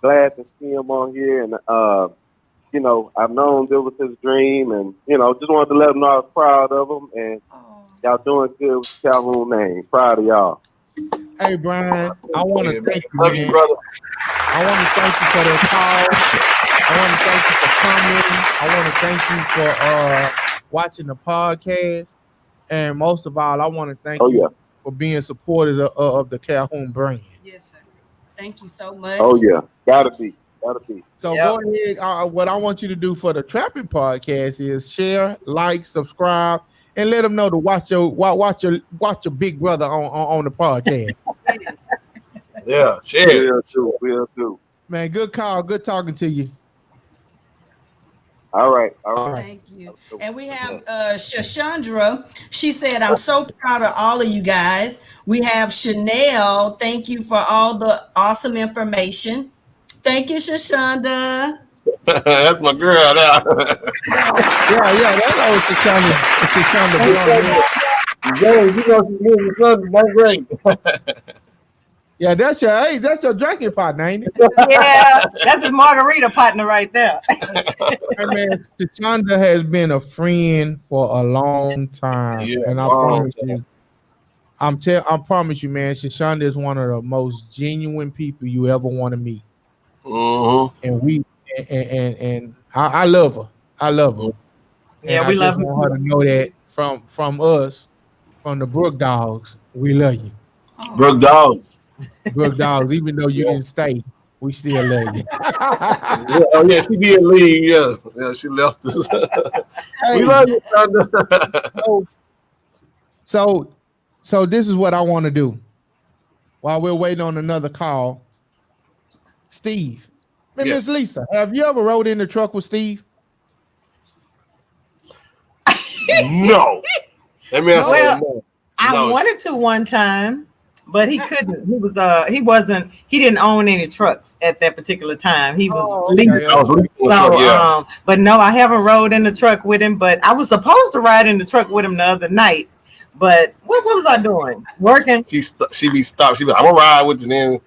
glad to see him on here. And, you know, I've known this was his dream. And, you know, just wanted to let him know I was proud of him. And y'all doing good with the Calhoun name. Proud of y'all. Hey, Brian, I want to thank you, Love man. you, brother. I want to thank you for the call. I want to thank you for commenting. I want to thank you for watching the podcast. And most of all, I want to thank you for being supportive of the Calhoun brand. Yes, sir. Thank you so much. Oh, yeah. Gotta be. So go ahead. What I want you to do for the TrapN podcast is share, like, subscribe, and let them know to watch your big brother on the podcast. Yeah, share. We'll do. Man, good call. Good talking to you. All right. Thank you. And we have Shashandra. She said, I'm so proud of all of you guys. We have Chanel. Thank you for all the awesome information. Thank you, Shashanda. That's my girl now. Yeah, that's all Shashanda. James, you know she's moving something. That's great. Yeah, that's your drinking partner, ain't it? Yeah, that's his margarita partner right there. Hey man, Shashanda has been a friend for a long time, and I promise you, I promise you, man, Shashanda is one of the most genuine people you ever want to meet. And I love her. I love her. Yeah, and we I love just want her to know that from us, from the Brook Dogs, we love you. Brook Dogs. Brook Dogs, even though you didn't stay, we still love you. Yeah, she did leave. Yeah, she left us. Hey, we love you, Shonda. So this is what I want to do while we're waiting on another call. Steve, Miss Lisa, have you ever rode in the truck with Steve? No. Let me answer that. Well, I wanted to one time, but he couldn't. He didn't own any trucks at that particular time. He was leasing. But no, I haven't rode in the truck with him, but I was supposed to ride in the truck with him the other night. But what was I doing? Working? She be stopped. I'm gonna ride with you then.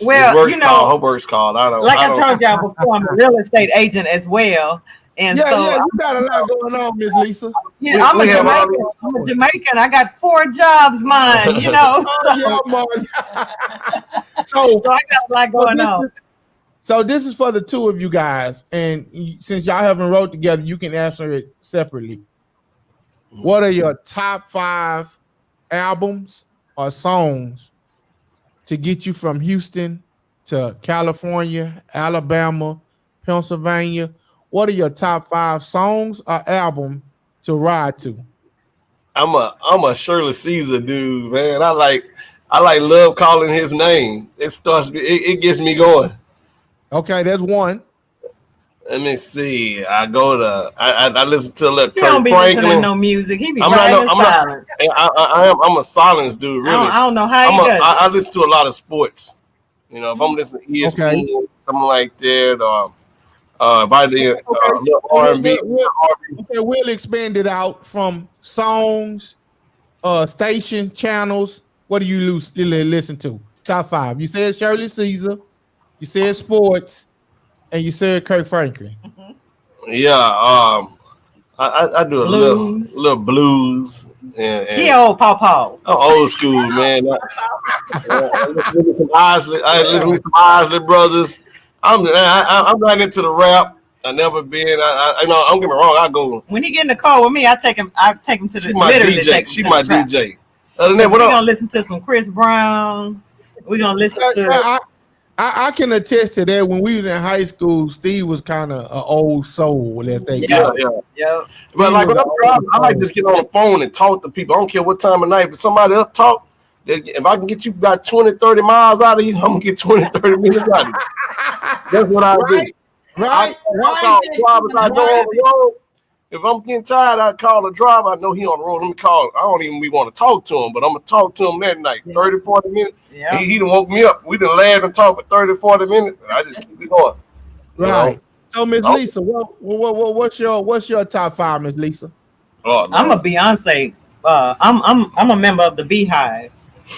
Well, her work's called. I told y'all before, I'm a real estate agent as well. And you got a lot going on, Miss Lisa. Yeah, I'm a Jamaican. I got 4 jobs, mine, you know. So I got a lot going on. So this is for the two of you guys. And since y'all haven't wrote together, you can answer it separately. What are your top 5 albums or songs to get you from Houston to California, Alabama, Pennsylvania? What are your top 5 songs or album to ride to? I'm a Shirley Caesar dude, man. I like love calling his name. It gets me going. Okay, that's one. Let me see. I listen to a little He don't be listening to no music. He be riding in silence. I'm a silence dude, really. I don't know how he does. I listen to a lot of sports. You know, if I'm listening to ESPN, something like that, if I did R&B. Okay, we'll expand it out from songs, station, channels. What do you listen to? Top 5. You said Shirley Caesar, you said sports, and you said Kirk Franklin. Yeah, I do a little blues. And he old Paw. I'm old school, man. I listen to some Isley Brothers. I'm not into the rap. I never been. Don't get me wrong. I go when he get in the car with me. I take him to the DJ. She my DJ. Other than that, we're gonna listen to some Chris Brown. We're gonna listen to. I can attest to that. When we was in high school, Steve was kind of an old soul. Yeah. But like when I'm driving, I like just get on the phone and talk to people. I don't care what time of night. If somebody else talk, if I can get you about 20, 30 miles out of you, I'm gonna get 20, 30 minutes out of you. That's what I do. Right. If I'm getting tired, I call a driver. I know he on the road. Let me call. I don't even want to talk to him, but I'm going to talk to him that night. 30, 40 minutes. Yeah. He done woke me up. We done laughed and talked for 30, 40 minutes, and I just keep it going. Right. So, Miss Lisa, what's your top 5, Miss Lisa? Oh, no. I'm a Beyonce. I'm a member of the Beehive.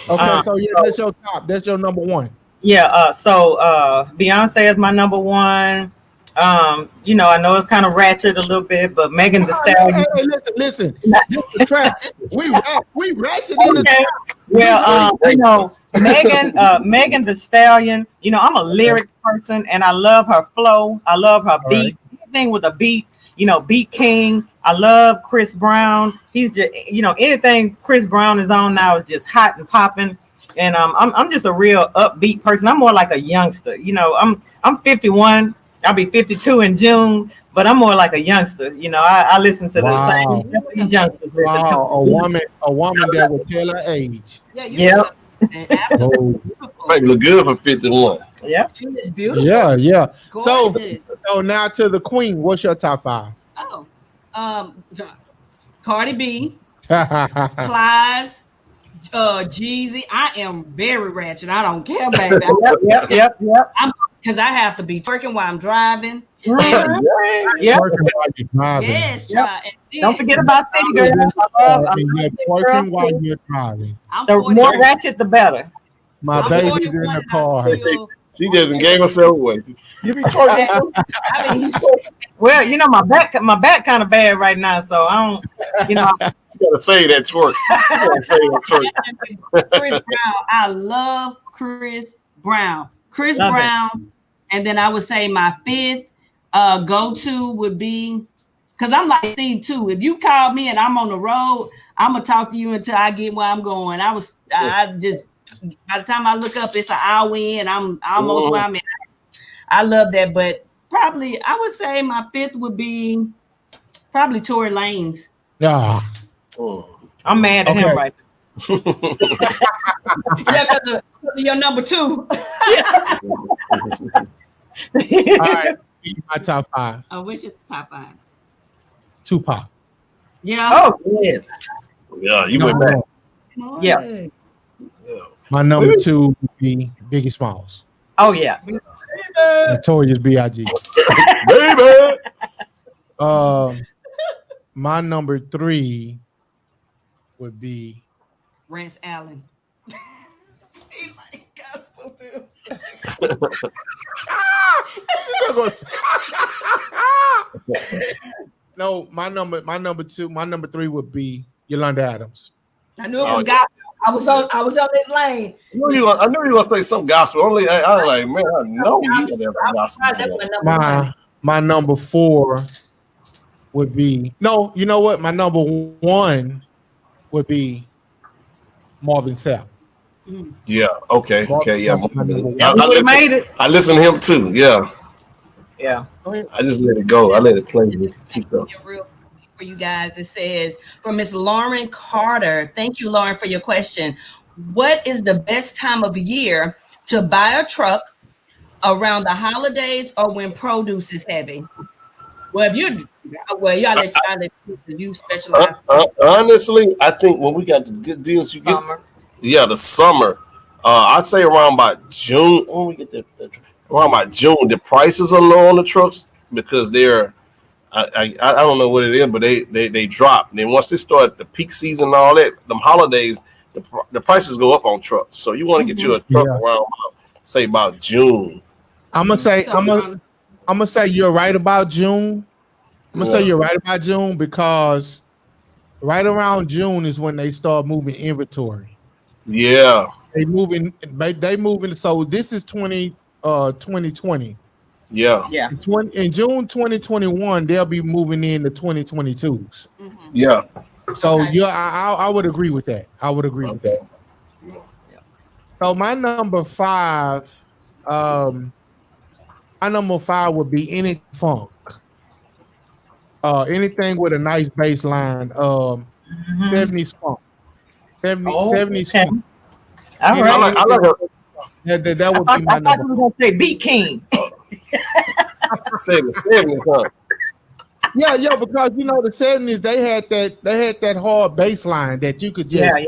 Okay, so yeah, that's your top. That's your number one. Yeah. So Beyonce is my number one. You know, I know it's kind of ratchet a little bit, but Megan Thee Stallion. Hey, listen. The trap. We ratchet in the trap. Well, you know, Megan Thee Stallion. You know, I'm a lyrics person, and I love her flow. I love her beat. Anything with a beat. You know, Beat King. I love Chris Brown. He's just, you know, anything Chris Brown is on now is just hot and popping. And I'm just a real upbeat person. I'm more like a youngster. You know, I'm 51. I'll be 52 in June, but I'm more like a youngster. You know, I listen to the same these youngsters. Wow, a woman that would tell her age. Yeah. Might look good for 51. Yeah. She is beautiful. Yeah. Gorgeous. So now to the queen. What's your top 5? Oh, Cardi B, Plies, Jeezy. I am very ratchet. I don't care, baby. Yep. Because I have to be twerking while I'm driving. Yes, child. Don't forget about City Girl. You're twerking while you're driving. The more ratchet, the better. My baby's in the car. She just gave herself away. You be twerking. Well, you know, my back kind of bad right now, so I don't, you know. You gotta say that twerk. Chris Brown. I love Chris Brown. And then I would say my 5th go-to would be, because I'm like Steve too. If you call me and I'm on the road, I'm gonna talk to you until I get where I'm going. I just by the time I look up, it's an hour in. I'm almost where I'm at. I love that, but probably I would say my 5th would be probably Tory Lanez. Yeah. I'm mad at him right now. Yeah, because you're number 2. All right, my top 5. Oh, what's your top 5? Tupac. Yeah. Oh, yes. Yeah, you went back. Yeah. My number 2 would be Biggie Smalls. Oh, yeah. Notorious B.I.G. Baby. My number 3 would be Rance Allen. He like gospel too. No, my number 3 would be Yolanda Adams. I knew it was gospel. I was on this lane. I knew you were gonna say some gospel. Only I was like, man, I know you should have gospel. My number 4 would be you know what? My number 1 would be Marvin Sapp. Yeah. Okay. Yeah. I listen to him too. Yeah. I just let it go. I let it play. Real for you guys, it says from Miss Lauren Carter. Thank you, Lauren, for your question. What is the best time of year to buy a truck, around the holidays or when produce is heavy? Well, y'all let you specialize. Honestly, I think when we got the good deals, the summer. I say around about June. When we get around about June, the prices are low on the trucks because they're. I don't know what it is, but they drop. And then once they start the peak season and all that, them holidays, the prices go up on trucks. So you want to get you a truck around, say about June. I'm gonna say you're right about June. Say you're right about June because right around June is when they start moving inventory. Yeah, they moving. So this is 2020. Yeah. In June 2021, they'll be moving in the 2022s. Yeah. So I would agree with that. So my number 5, would be any funk. Anything with a nice bass line. 70s funk. 70s funk. All right. I like it. That would be my number. I thought you were gonna say Beat King. Say the 70s, huh? Yeah, because you know the 70s they had that hard bass line that you could just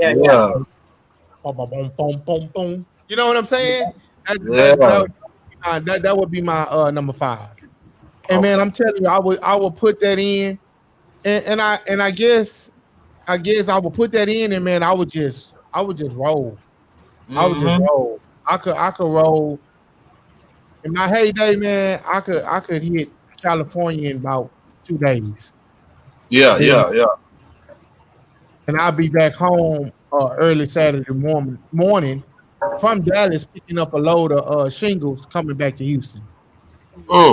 boom, boom. You know what I'm saying? That would be my number 5. And man, I'm telling you, I would put that in And I guess I would put that in, and man, I would just roll. I would just roll. I could roll in my heyday, man. I could hit California in about 2 days. Yeah, Then, yeah. and I'll be back home early Saturday morning from Dallas, picking up a load of shingles coming back to Houston.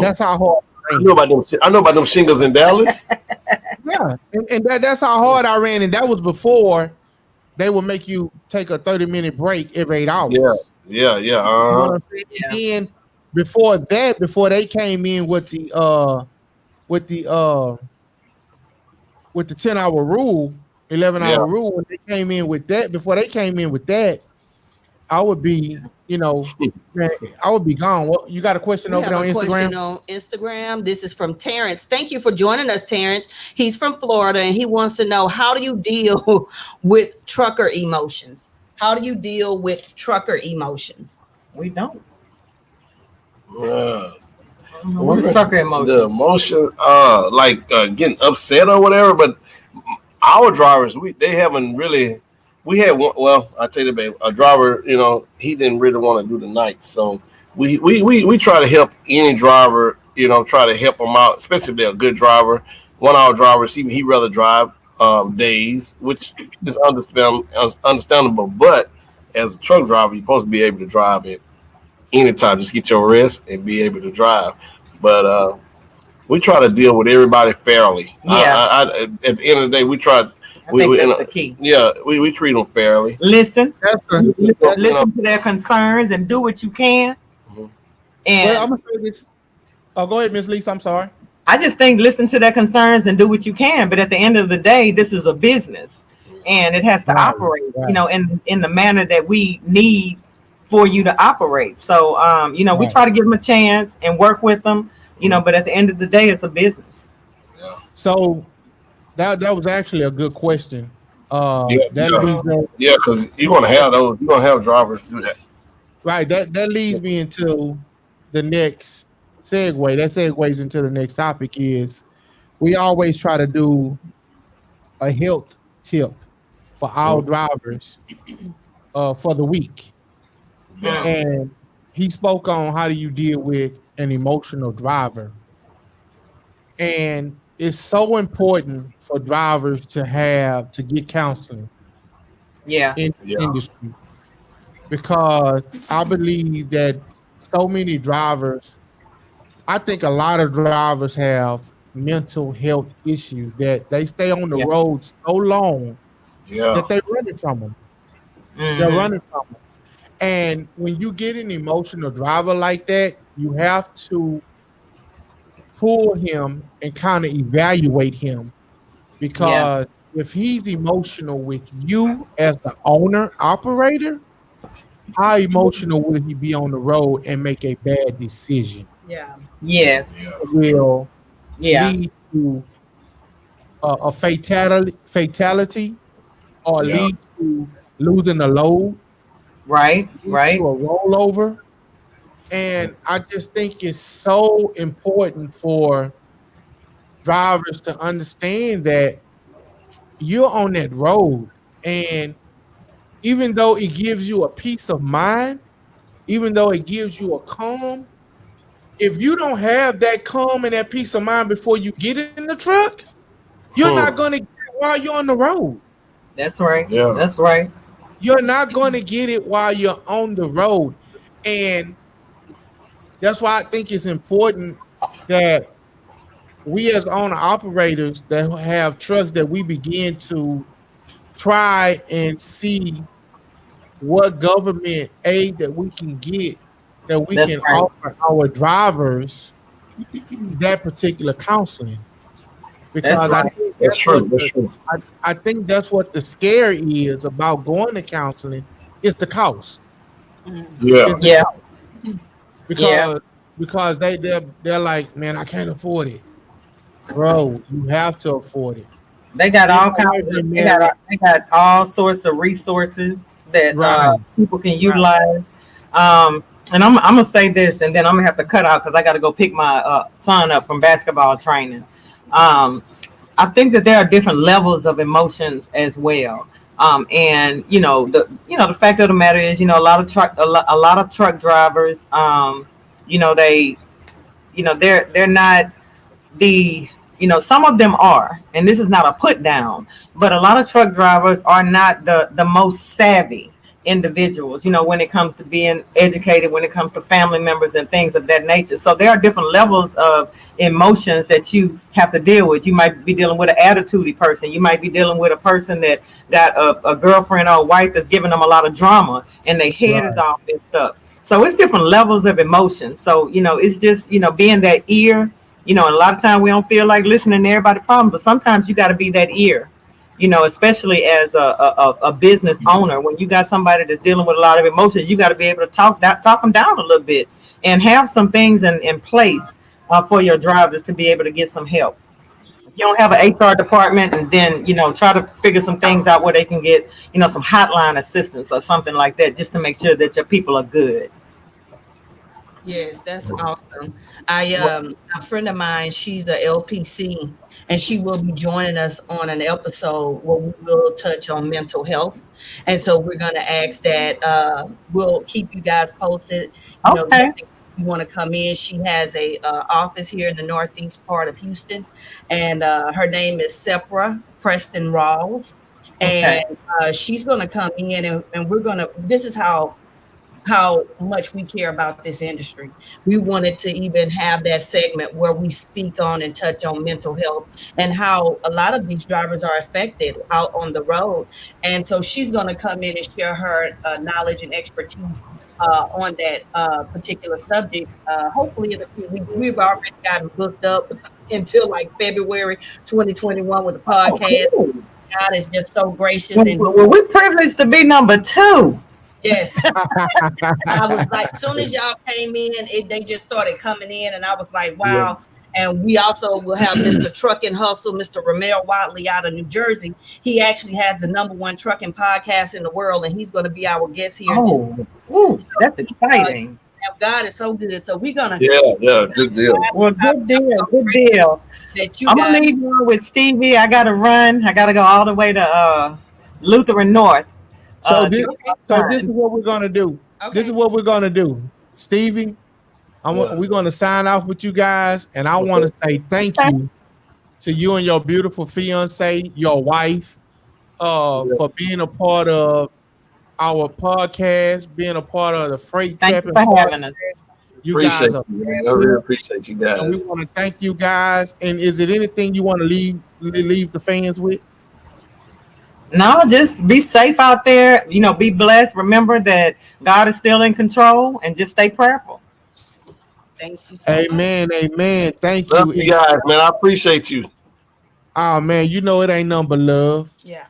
That's how hard I ran. I know about them shingles in Dallas. Yeah, and that's how hard I ran, and that was before they would make you take a 30-minute break every 8 hours. Yeah. You know what I'm saying? And then before that, before they came in with the 10-hour rule, 11-hour rule, when they came in with that, before they came in with that, I would be, man, I would be gone. Well, you got a question over there on Instagram? Question on Instagram. This is from Terrence. Thank you for joining us, Terrence. He's from Florida, and he wants to know, how do you deal with trucker emotions? How do you deal with trucker emotions? We don't. What is trucker emotion? The emotion, like getting upset or whatever. But our drivers, they haven't really. We had one. Well, I tell you, babe, a driver. He didn't really want to do the night, so we try to help any driver. Try to help them out, especially if they're a good driver. One of our drivers, he rather drive days, which is understandable. But as a truck driver, you're supposed to be able to drive it anytime. Just get your rest and be able to drive. But we try to deal with everybody fairly. Yeah. At the end of the day, we try. I think that's the key. Yeah, we treat them fairly. Listen to their concerns and do what you can. And I'm gonna say this. Oh, go ahead, Ms. Lisa. I'm sorry. I just think listen to their concerns and do what you can. But at the end of the day, this is a business, and it has to operate, in the manner that we need for you to operate. So, we try to give them a chance and work with them, but at the end of the day, it's a business. Yeah. So that was actually a good question. Because you want to have those. You want to have drivers do that. Right. That leads me into the next segue. That segues into the next topic. Is we always try to do a health tip for our drivers for the week. Yeah. And he spoke on how do you deal with an emotional driver. And it's so important for drivers to get counseling in the industry, because I believe that so many drivers, I think a lot of drivers have mental health issues that they stay on the road so long that they're running from them. They're running from them. And when you get an emotional driver like that, you have to pull him and kind of evaluate him, because if he's emotional with you as the owner operator, how emotional will he be on the road and make a bad decision? Yes. It will lead to a fatality or lead to losing a load. Right. To a rollover. And I just think it's so important for drivers to understand that you're on that road, and even though it gives you a peace of mind, even though it gives you a calm, if you don't have that calm and that peace of mind before you get in the truck, you're not going to get it while you're on the road. That's right. Yeah. That's right. You're not going to get it while you're on the road. And that's why I think it's important that we as owner operators that have trucks, that we begin to try and see what government aid that we can get, that we can offer our drivers that particular counseling. Because I think that's true. I think that's what the scare is about going to counseling. It's the cost. Because they're like, man, I can't afford it. Bro, you have to afford it. They got all kinds of, they got all sorts of resources that people can utilize. And I'm gonna say this, and then I'm gonna have to cut out because I got to go pick my son up from basketball training. I think that there are different levels of emotions as well. And the fact of the matter is, a lot of truck drivers, they're not some of them are, and this is not a put down, but a lot of truck drivers are not the most savvy individuals, when it comes to being educated, when it comes to family members and things of that nature. So there are different levels of emotions that you have to deal with. You might be dealing with an attitude person. You might be dealing with a person that got a girlfriend or a wife that's giving them a lot of drama and their head is off and stuff. So it's different levels of emotion. So, it's just, being that ear, and a lot of times we don't feel like listening to everybody's problems, but sometimes you got to be that ear. Especially as a business owner, when you got somebody that's dealing with a lot of emotions, you got to be able to talk them down a little bit and have some things in place for your drivers to be able to get some help. If you don't have an HR department, and then, try to figure some things out where they can get, some hotline assistance or something like that, just to make sure that your people are good. Yes, that's awesome. A friend of mine, she's a LPC, and she will be joining us on an episode where we will touch on mental health. And so we're going to ask that we'll keep you guys posted. Okay. You want to come in. She has a office here in the northeast part of Houston, and her name is Sepra Preston Rawls. And she's going to come in, and we're going to, this is how much we care about this industry. We wanted to even have that segment where we speak on and touch on mental health and how a lot of these drivers are affected out on the road. And so she's going to come in and share her knowledge and expertise on that particular subject. Hopefully in a few weeks. We've already gotten booked up until like February 2021 with the podcast. Oh, cool. God is just so gracious. Well, we're privileged to be number 2. Yes. I was like, as soon as y'all came in, they just started coming in, and I was like, wow. Yeah. And we also will have Mr. Trucking Hustle, Mr. Ramel Watley out of New Jersey. He actually has the #1 trucking podcast in the world, and he's going to be our guest here too. So, that's exciting. God is so good. So we're gonna good deal. Well, good deal. I'm gonna leave you with Stevie. I gotta run. I gotta go all the way to Lutheran North. So this is what we're gonna do. Okay. This is what we're gonna do, Stevie. We're gonna sign off with you guys, and I want to say thank you to you and your beautiful fiance, your wife, for being a part of our podcast, being a part of the Freight Trapping. Thank you for having us. You guys, I really appreciate you guys. And we want to thank you guys. And is it anything you want to leave the fans with? No, just be safe out there. Be blessed. Remember that God is still in control, and just stay prayerful. Thank you so Amen. much. Amen. Thank you guys, man. I appreciate you. Oh man, it ain't number love. Yeah.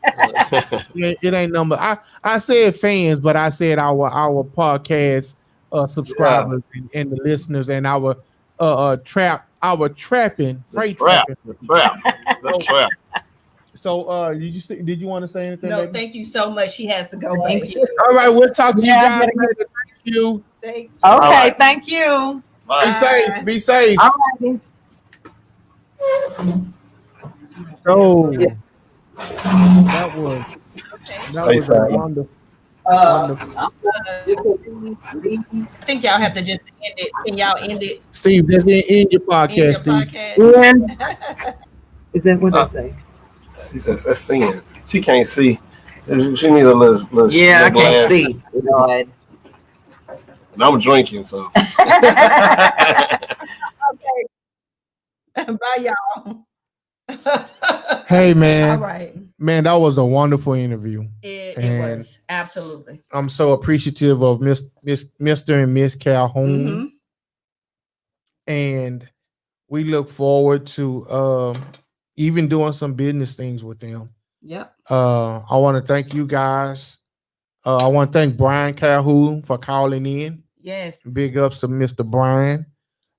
It ain't number. I said fans, but I said our podcast subscribers and the listeners and our trapping freight trapping. The trap. So did you want to say anything? No, baby? Thank you so much. She has to go. Thank you. All right, we'll talk to you guys later. Thank you. Thank you. Okay, right. Thank you. Bye. Be safe. Be safe. All right. Oh, that was wonderful. I think y'all have to just end it. Can y'all end it? Steve, just end your podcast, Steve. Is that what they say? She says that's singing. She can't see. She needs a little I can't see. And I'm drinking, so. Okay. Bye, y'all. Hey, man. All right. Man, that was a wonderful interview. It was. Absolutely. I'm so appreciative of Mr. and Miss Calhoun. Mm-hmm. And we look forward to even doing some business things with them. Yep. I want to thank you guys. I want to thank Brian Calhoun for calling in. Yes. Big ups to Mr. Brian.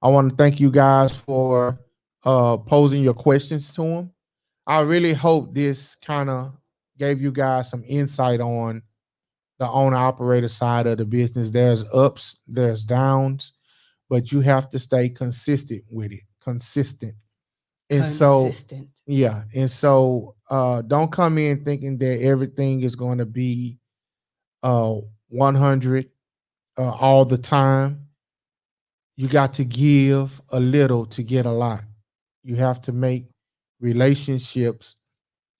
I want to thank you guys for posing your questions to him. I really hope this kind of gave you guys some insight on the owner-operator side of the business. There's ups, there's downs, but you have to stay consistent with it. Consistent. And so, Yeah. And so don't come in thinking that everything is going to be 100 all the time. You got to give a little to get a lot. You have to make relationships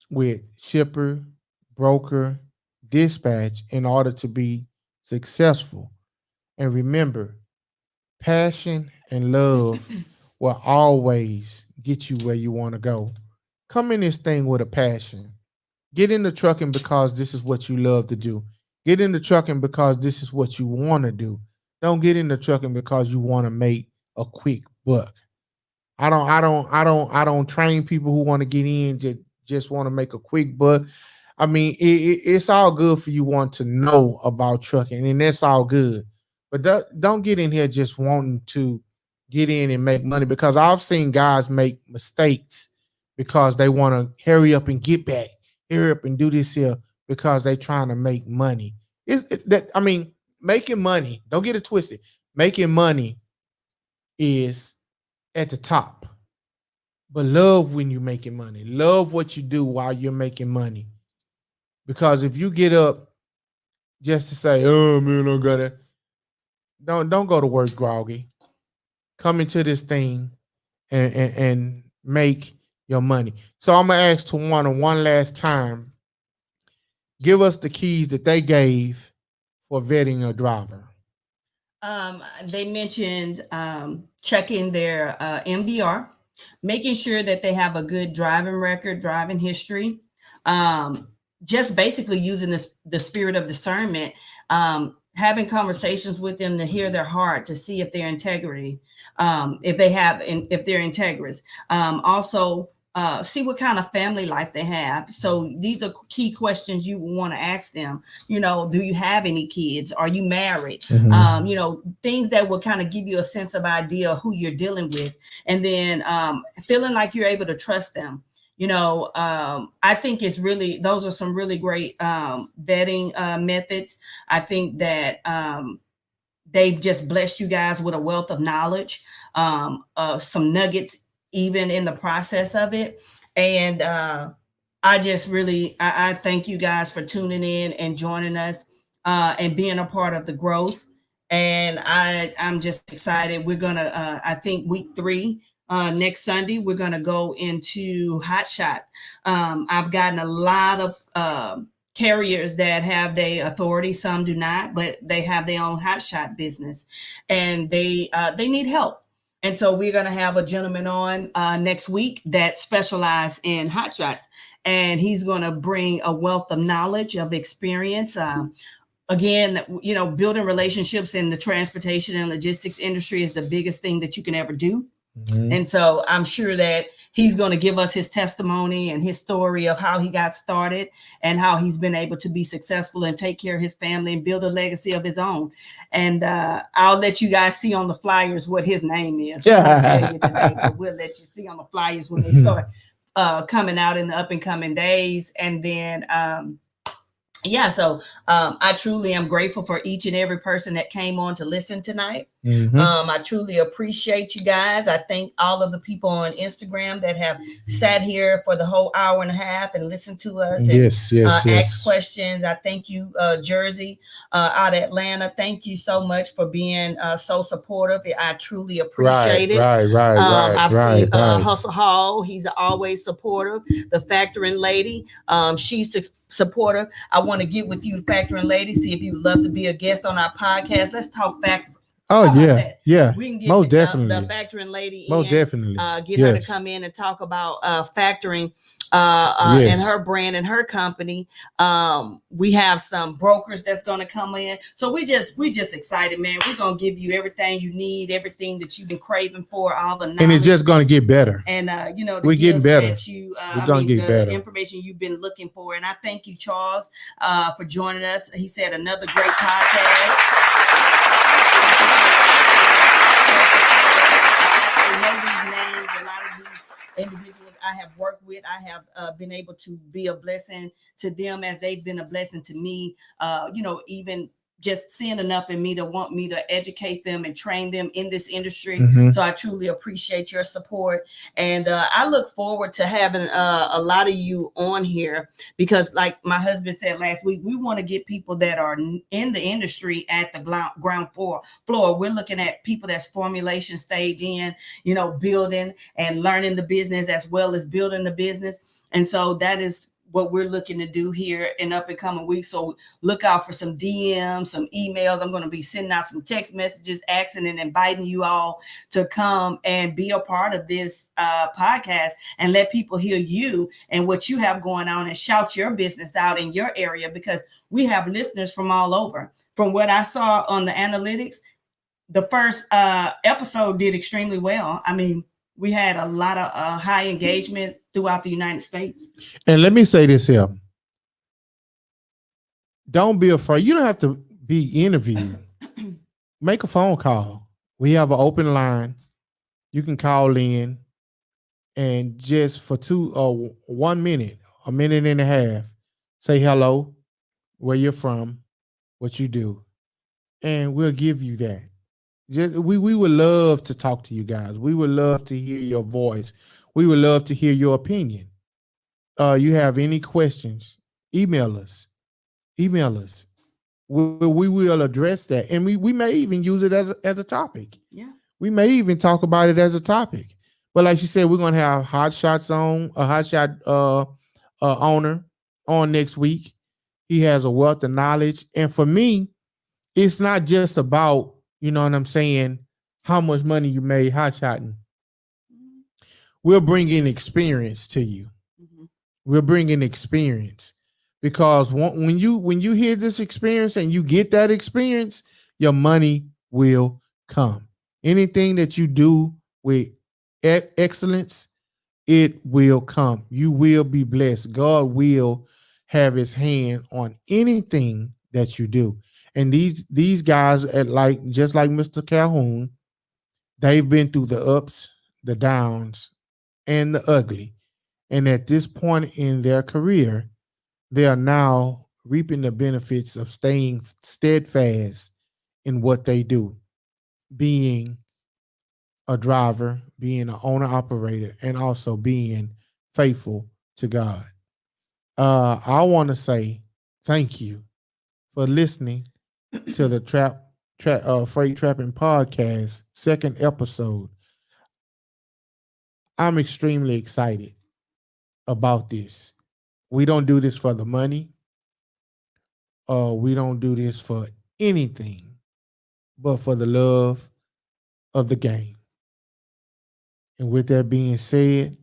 with shipper, broker, dispatch in order to be successful. And remember, passion and love will always get you where you want to go. Come in this thing with a passion. Get into trucking because this is what you love to do. Get into trucking because this is what you want to do. Don't get into trucking because you want to make a quick buck. I don't train people who want to get in just want to make a quick buck. I mean, it's all good for you want to know about trucking, and that's all good. But don't get in here just wanting to get in and make money, because I've seen guys make mistakes because they want to hurry up and get back, hurry up and do this here because they trying to make money. Making money, don't get it twisted. Making money is at the top. But love when you're making money. Love what you do while you're making money. Because if you get up just to say, "Oh man, I gotta," don't go to work groggy. Come into this thing and make your money. So I'm gonna ask Tawana one last time. Give us the keys that they gave for vetting a driver. They mentioned checking their MVR, making sure that they have a good driving record, driving history, just basically using the spirit of discernment, having conversations with them to hear their heart, to see if they're integrity, if they're integrous. Also, see what kind of family life they have. So these are key questions you want to ask them. Do you have any kids? Are you married? Mm-hmm. Things that will kind of give you a sense of idea of who you're dealing with. And then feeling like you're able to trust them. I think those are some really great vetting methods. I think that they've just blessed you guys with a wealth of knowledge, some nuggets even in the process of it. And I just really, I thank you guys for tuning in and joining us and being a part of the growth. And I'm just excited. We're going to, I think week 3, next Sunday, we're going to go into Hot Shot. I've gotten a lot of carriers that have their authority. Some do not, but they have their own hot shot business, and they need help. And so we're going to have a gentleman on next week that specializes in hot shots, and he's going to bring a wealth of knowledge, of experience. Again, building relationships in the transportation and logistics industry is the biggest thing that you can ever do. Mm-hmm. And so I'm sure that he's going to give us his testimony and his story of how he got started and how he's been able to be successful and take care of his family and build a legacy of his own. And I'll let you guys see on the flyers what his name is. I'll tell you today, but we'll let you see on the flyers when they start coming out in the up and coming days. And then so I truly am grateful for each and every person that came on to listen tonight. Mm-hmm. I truly appreciate you guys. I thank all of the people on Instagram that have sat here for the whole hour and a half and listened to us and asked questions. I thank you, Jersey, out of Atlanta. Thank you so much for being so supportive. I truly appreciate it. I've seen Hustle Hall. He's always supportive. The Factoring Lady, she's supportive. I want to get with you, Factoring Lady, see if you would love to be a guest on our podcast. Let's talk factoring. Oh, yeah. We can get most definitely the Factoring Lady most in, definitely get her to come in and talk about factoring and her brand and her company. We have some brokers that's going to come in. So we just excited, man. We're going to give you everything you need, everything that you've been craving for, all the knowledge. And it's just going to get better. And we're getting better. We're going to get better. Information you've been looking for. And I thank you, Charles, for joining us. He said another great podcast. Individuals I have worked with, I have been able to be a blessing to them as they've been a blessing to me. Even just seeing enough in me to want me to educate them and train them in this industry. So I truly appreciate your support. And I look forward to having a lot of you on here, because like my husband said last week, we want to get people that are in the industry at the ground floor. We're looking at people that's formulation stage in, you know, building and learning the business as well as building the business. And so that is what we're looking to do here in up and coming weeks. So look out for some DMs, some emails. I'm going to be sending out some text messages, asking and inviting you all to come and be a part of this podcast and let people hear you and what you have going on and shout your business out in your area, because we have listeners from all over. From what I saw on the analytics, the first episode did extremely well. I mean, we had a lot of high engagement throughout the United States. And let me say this here. Don't be afraid. You don't have to be interviewed. Make a phone call. We have an open line. You can call in and just for 1 minute, a minute and a half, say hello, where you're from, what you do, and we'll give you that. We would love to talk to you guys. We would love to hear your voice. We would love to hear your opinion. You have any questions, email us. We will address that. And we may even use it as a topic. Yeah. We may even talk about it as a topic. But like you said, we're going to have Hot Shot owner on next week. He has a wealth of knowledge. And for me, it's not just about, you know what I'm saying, how much money you made hot shotting. We're bringing experience to you. We're bringing experience, because when you hear this experience and you get that experience, your money will come. Anything that you do with excellence, it will come. You will be blessed. God will have his hand on anything that you do. And these guys just like Mr. Calhoun, they've been through the ups, the downs, and the ugly. And at this point in their career, they are now reaping the benefits of staying steadfast in what they do, being a driver, being an owner operator, and also being faithful to God. I want to say thank you for listening to the Freight TrapN podcast, second episode. I'm extremely excited about this. We don't do this for the money. We don't do this for anything but for the love of the game. And with that being said,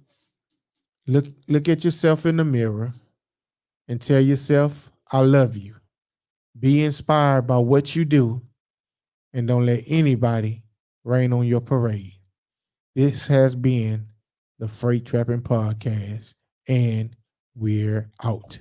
look at yourself in the mirror and tell yourself, I love you. Be inspired by what you do, and don't let anybody rain on your parade. This has been the Freight TrapN podcast, and we're out.